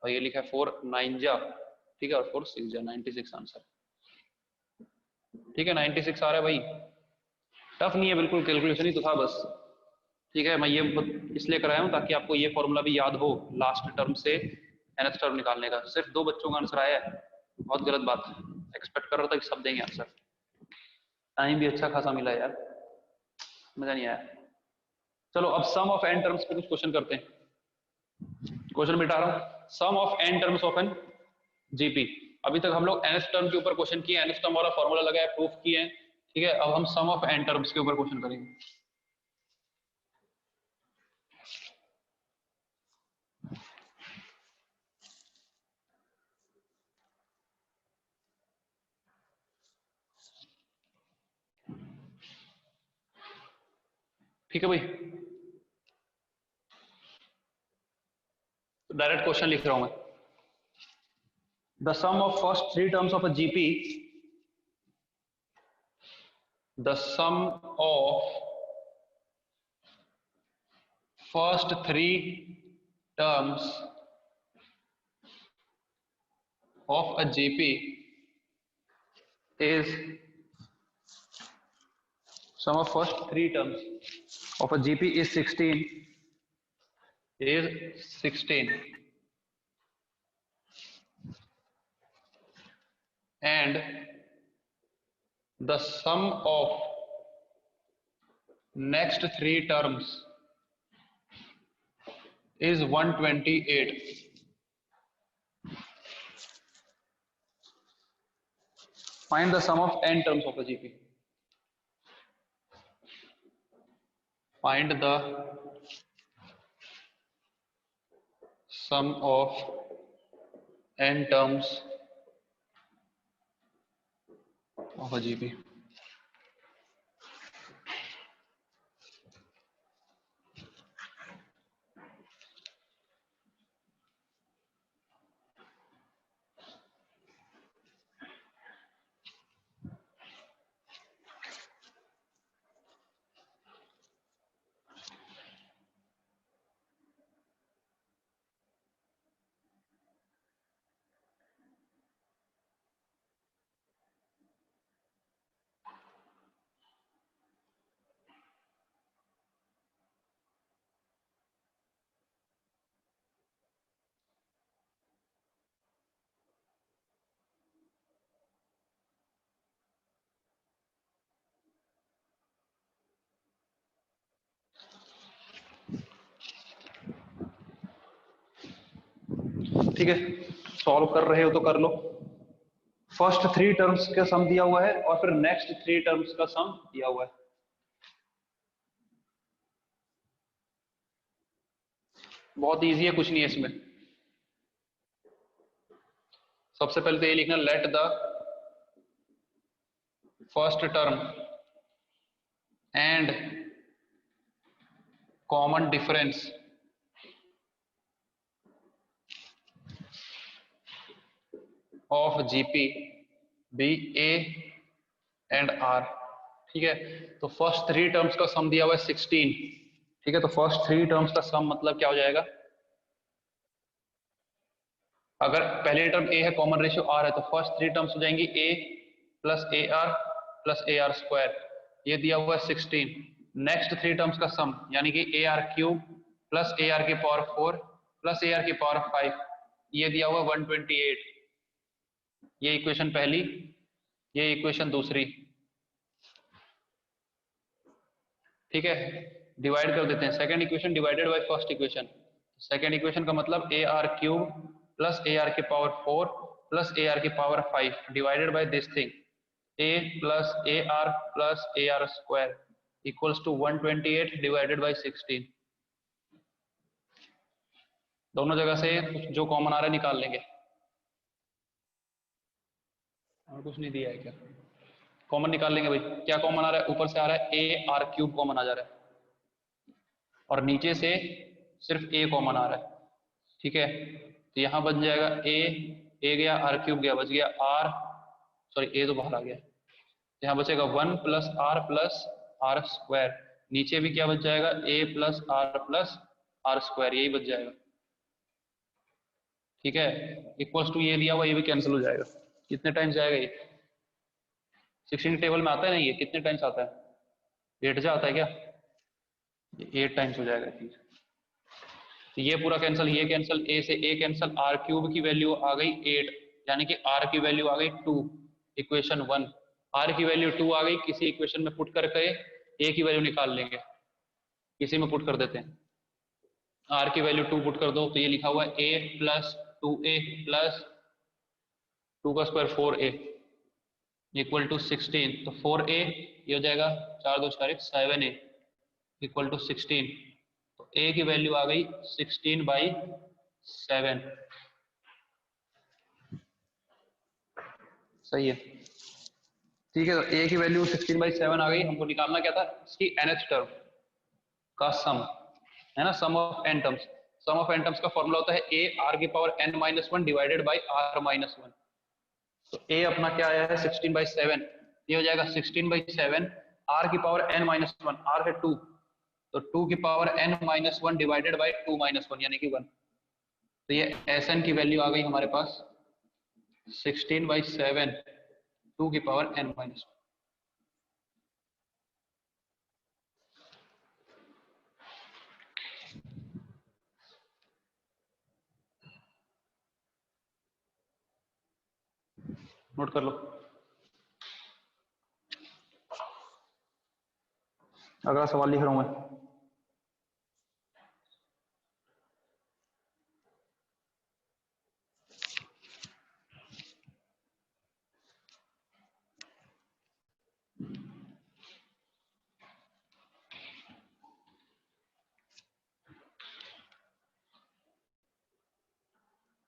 और ये लिखा है 4 9 जा। ठीक है, और 4 6 जा, 96 आंसर। ठीक है, 96 आ रहा है भाई, टफ नहीं है बिल्कुल, कैलकुलेशन ही तो था बस। ठीक है, मैं ये इसलिए कराया हूँ ताकि आपको ये फॉर्मूला भी याद हो लास्ट टर्म से nth टर्म निकालने का। सिर्फ 2 बच्चों का आंसर आया है, बहुत गलत बात है। एक्सपेक्ट कर रहा था कि सब देंगे आंसर। टाइम भी अच्छा खासा मिला यार, मजा नहीं आया। चलो अब सम ऑफ n टर्म्स पे कुछ क्वेश्चन करते हैं। क्वेश्चन मिटा रहा हूँ, sum of n terms of n GP. अभी तक हम लोग nth टर्म के ऊपर क्वेश्चन किए, nth टर्म वाला फॉर्मूला लगाया, प्रूफ किए हैं। ठीक है, अब हम सम ऑफ n टर्म्स के ऊपर क्वेश्चन करेंगे। ठीक है भाई, डायरेक्ट क्वेश्चन लिख रहा हूं मैं। The sum of first 3 terms of a GP, the sum of first 3 terms of a GP is sum of first 3 terms of a GP is 16, and the sum of next 3 terms is 128. Find the sum of n terms of a GP. Find the sum of n terms of a GP. ठीक है, solve कर रहे हो तो कर लो। First 3 terms का सम दिया हुआ है और फिर नेक्स्ट 3 टर्म्स का सम दिया हुआ है। बहुत इजी है, कुछ नहीं है इसमें। सबसे पहले तो ये लिखना, let the first term and common difference of GP be A and R. ठीक है, तो फर्स्ट 3 टर्म्स का सम दिया हुआ है 16। ठीक है, तो फर्स्ट 3 टर्म्स का सम मतलब क्या हो जाएगा, अगर पहले टर्म ए है, कॉमन रेशियो आर है, तो फर्स्ट 3 टर्म्स हो जाएंगी a plus A r plus A R square, ये दिया हुआ है 16। नेक्स्ट 3 टर्म्स का सम यानी कि A R cube plus A R की पावर 4 प्लस ए आर की पावर 5, ये दिया हुआ 128। ये इक्वेशन पहली, ये इक्वेशन दूसरी। ठीक है, डिवाइड कर देते हैं, second equation divided by first equation. Second equation का मतलब A are cube plus A R की पावर 4 प्लस ए आर की power 5 divided by this thing A plus A R square equals to 128 divided by 16। दोनों जगह से जो common आ रहा है निकाल लेंगे। और कुछ नहीं दिया है क्या, कॉमन निकाल लेंगे भाई। क्या कॉमन आ रहा है, ऊपर से आ रहा है ए आर क्यूब कॉमन आ जा रहा है और नीचे से सिर्फ ए कॉमन आ रहा है। ठीक है, तो यहां बन जाएगा ए गया, आर क्यूब गया, बच गया आर, सॉरी ए तो बाहर आ गया, यहाँ बचेगा 1 प्लस आर स्क्वायर। नीचे भी क्या बच जाएगा, ए प्लस आर स्क्वायर, यही बच जाएगा। ठीक है, इक्वल्स टू ये दिया हुआ, ये भी कैंसिल हो जाएगा। कितने टाइम्स जाएगा ये, 16 टेबल में आता है ना, ये कितने टाइम्स आता है, 8 जा आता है क्या, 8 टाइम्स हो जाएगा। ठीक, तो ये पूरा कैंसिल, ये कैंसिल, ए से ए कैंसिल, आर क्यूब की वैल्यू आ गई 8, यानी कि आर की वैल्यू आ गई 2, इक्वेशन 1। आर की वैल्यू 2 आ गई, किसी इक्वेशन में पुट करके ए की वैल्यू निकाल लेंगे, किसी में पुट कर देते हैं। आर की वैल्यू 2 पुट कर दो, तो ये लिखा हुआ है ए प्लस 2a प्लस 2 का स्क्वायर 4a इक्वल टू 16। तो 4a ये हो जाएगा, 4 2 4 7a इक्वल टू 16। तो a की वैल्यू आ गई 16/7। सही है, ठीक है, तो a की वैल्यू 16/7 आ गई। हमको निकालना क्या था, इसकी nth टर्म का सम है ना, sum of n terms. Sum of n terms का फॉर्मूला होता है a r की power n-1 divided by r-1। तो a अपना क्या आया है 16/7, ये हो जाएगा 16/7, r की पावर n-1, r है 2, तो 2 की पावर n-1 डिवाइडेड बाई 2-1 यानी कि 1। तो ये Sn की वैल्यू आ गई हमारे पास 16/7, 2 की पावर n-1। नोट कर लो, अगला सवाल लिख रहा हूं मैं।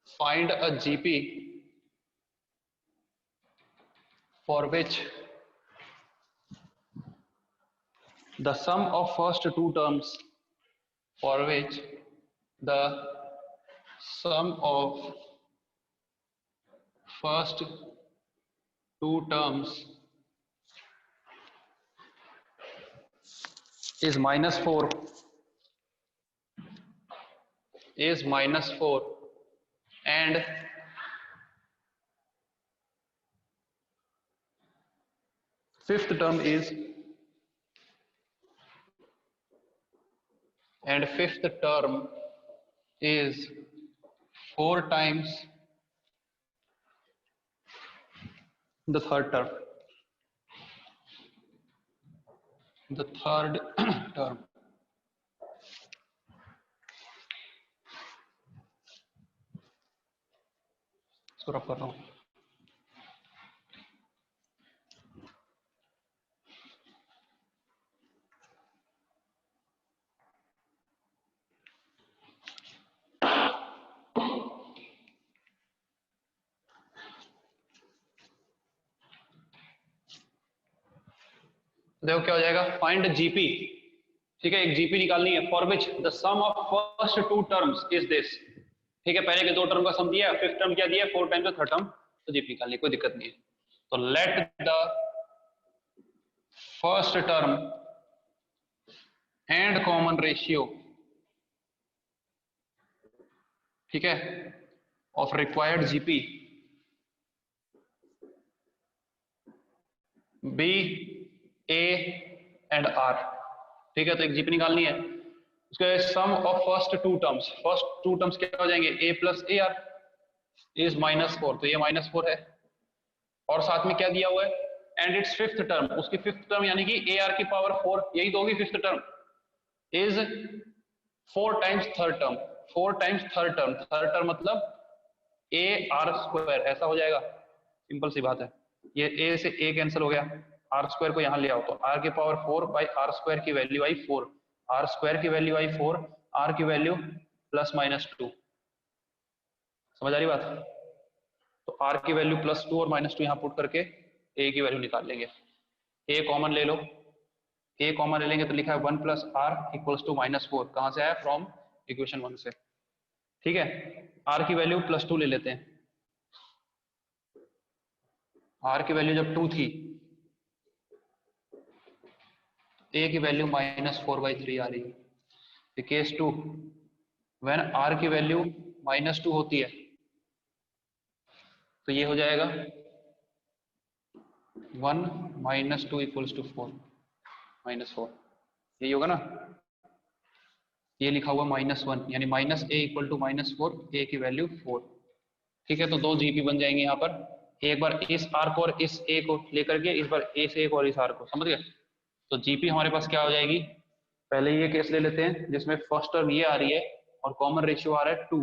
Find a GP for which the sum of first 2 terms, for which the sum of first 2 terms is -4, and fifth term is, and fifth term is 4 times the third term, the third term। इसको रब कर रहा हूँ। देखो क्या हो जाएगा, find GP. ठीक है, एक जीपी निकालनी है for which the sum of first two terms is this. ठीक है, पहले के दो टर्म का सम दिया, फिफ्थ टर्म क्या दिया, 4 टाइम्स थर्ड टर्म, तो जीपी निकालनी, कोई दिक्कत नहीं है। तो let the first term and common ratio, ठीक है, of required GP be A and R. ठीक है, तो एक जीपी निकालनी है, उसके sum of first two terms क्या हो जाएंगे, A plus A R is -4, तो ये -4 है, और साथ में क्या दिया हुआ है, एंड इट्स फिफ्थ टर्म, उसकी फिफ्थ टर्म यानी कि ए आर की पावर 4, यही तो होगी fifth term, is 4 times third term, 4 times third term मतलब ए आर स्क्वायर, ऐसा हो जाएगा, सिंपल सी बात है। ये ए से ए कैंसिल हो गया, आर स्क्वायर को यहाँ ले आओ, तो आर की पावर 4 बाई आर स्क्वायर की वैल्यू आई 4, आर स्क्वायर की वैल्यू आई 4, आर की वैल्यू +-2, समझ आ रही बात। तो आर की वैल्यू +2 और -2 यहाँ पुट करके ए की वैल्यू निकाल लेंगे। ए कॉमन ले लो, ए कॉमन ले लेंगे तो लिखा है 1 + r = -4, कहाँ से आया, फ्रॉम इक्वेशन 1 से। ठीक है, आर की वैल्यू +2 ले लेते हैं, आर की वैल्यू जब 2 थी, ए की वैल्यू -4/3 आ रही है। केस 2, व्हेन आर की वैल्यू -2 होती है तो ये हो जाएगा 1 - 2 = 4, -4, यही होगा ना, ये लिखा हुआ -1 यानी -a = -4, ए की वैल्यू 4। ठीक है, तो दो जीपी बन जाएंगे यहाँ पर, एक बार इस आर को और इस ए को लेकर के, इस बार ए से एक और इस आर को, समझ गए। तो जीपी हमारे पास क्या हो जाएगी, पहले ये केस ले लेते हैं जिसमें फर्स्ट टर्म ये आ रही है और कॉमन रेशियो आ रहा है 2,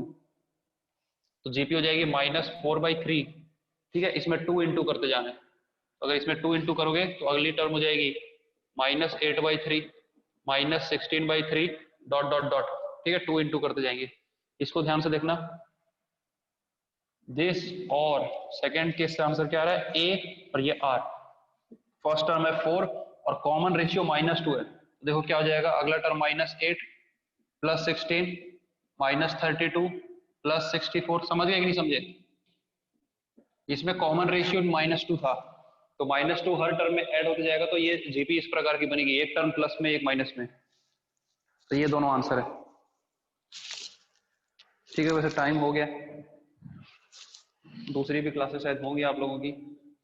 तो जीपी हो जाएगी -4/3। ठीक है, इसमें 2 इंटू करते जाना है, तो अगर इसमें 2 इंटू करोगे तो अगली टर्म हो जाएगी -8/3 -16/3 ... ठीक है, 2 इंटू करते जाएंगे, इसको ध्यान से देखना, दिस और सेकेंड केस का आंसर क्या आ रहा है, ए और ये आर, फर्स्ट टर्म है 4 और कॉमन रेशियो -2 है, तो देखो क्या हो जाएगा, अगला टर्म -8 +16 -32 +64, समझ गए कि नहीं समझे। इसमें कॉमन रेशियो -2 था, तो -2 हर टर्म में ऐड होते जाएगा, तो ये जीपी इस प्रकार की बनेगी, एक टर्म प्लस में एक माइनस में, तो ये दोनों आंसर है। ठीक है, वैसे टाइम हो गया, दूसरी भी क्लासेस शायद होंगी आप लोगों की,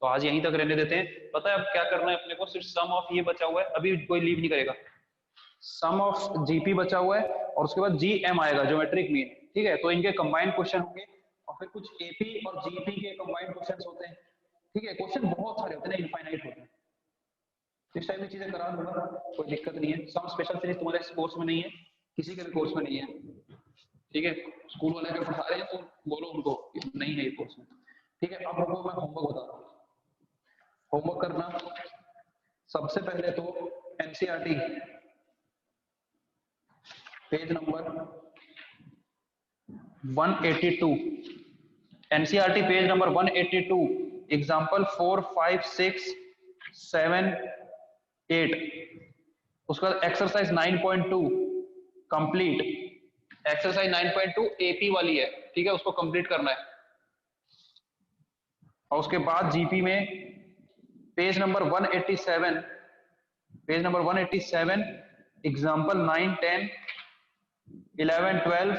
तो आज यहीं तक रहने देते हैं। पता है अब क्या करना है अपने को, सिर्फ सम ऑफ ये बचा हुआ है, अभी कोई लीव नहीं करेगा, सम ऑफ जीपी बचा हुआ है और उसके बाद जीएम आएगा, ज्योमेट्रिक मीन। ठीक है, तो इनके कंबाइंड क्वेश्चन होंगे और फिर कुछ एपी और जीपी के कंबाइंड क्वेश्चन होते हैं। ठीक है, क्वेश्चन बहुत सारे होते हैं, इनफाइनाइट होते हैं, इस टाइप की चीजें करा दूंगा, कोई दिक्कत नहीं है। सम स्पेशल सीरीज तुम्हारे कोर्स में नहीं है, किसी के भी कोर्स में नहीं है। ठीक है, स्कूल वाले अगर पढ़ा रहे हैं तो बोलो उनको नहीं है ये कोर्स में। ठीक है, अब हमको मैं होमवर्क बता रहा हूँ, होमवर्क करना सबसे पहले तो NCERT page number 182, NCERT page number 182, example 4, 5, 6, 7, 8, उसके बाद एक्सरसाइज 9.2 कंप्लीट, एक्सरसाइज 9.2 एपी वाली है। ठीक है, उसको कंप्लीट करना है, और उसके बाद जीपी में page number 187, page number 187, example 9, 10, 11, 12,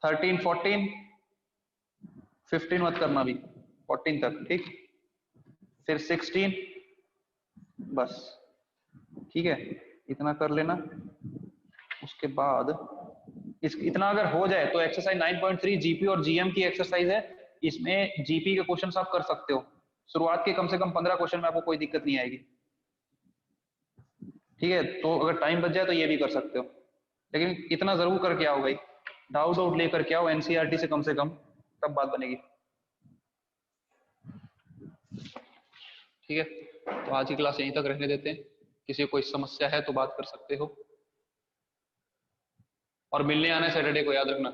13, 14, 15 मत करना अभी, 14 तक, ठीक, फिर 16, बस। ठीक है, इतना कर लेना, उसके बाद इतना अगर हो जाए तो एक्सरसाइज 9.3 जीपी और जीएम की एक्सरसाइज है, इसमें जीपी के क्वेश्चन आप कर सकते हो, शुरुआत के कम से कम 15 क्वेश्चन में आपको कोई दिक्कत नहीं आएगी। ठीक है, तो अगर टाइम बच जाए तो ये भी कर सकते हो, लेकिन इतना जरूर करके आओ भाई, डाउट लेकर के आओ एनसीईआरटी से कम, तब बात बनेगी। ठीक है, तो आज की क्लास यहीं तक रहने देते हैं। किसी को कोई समस्या है तो बात कर सकते हो, और मिलने आना है सैटरडे को, याद रखना।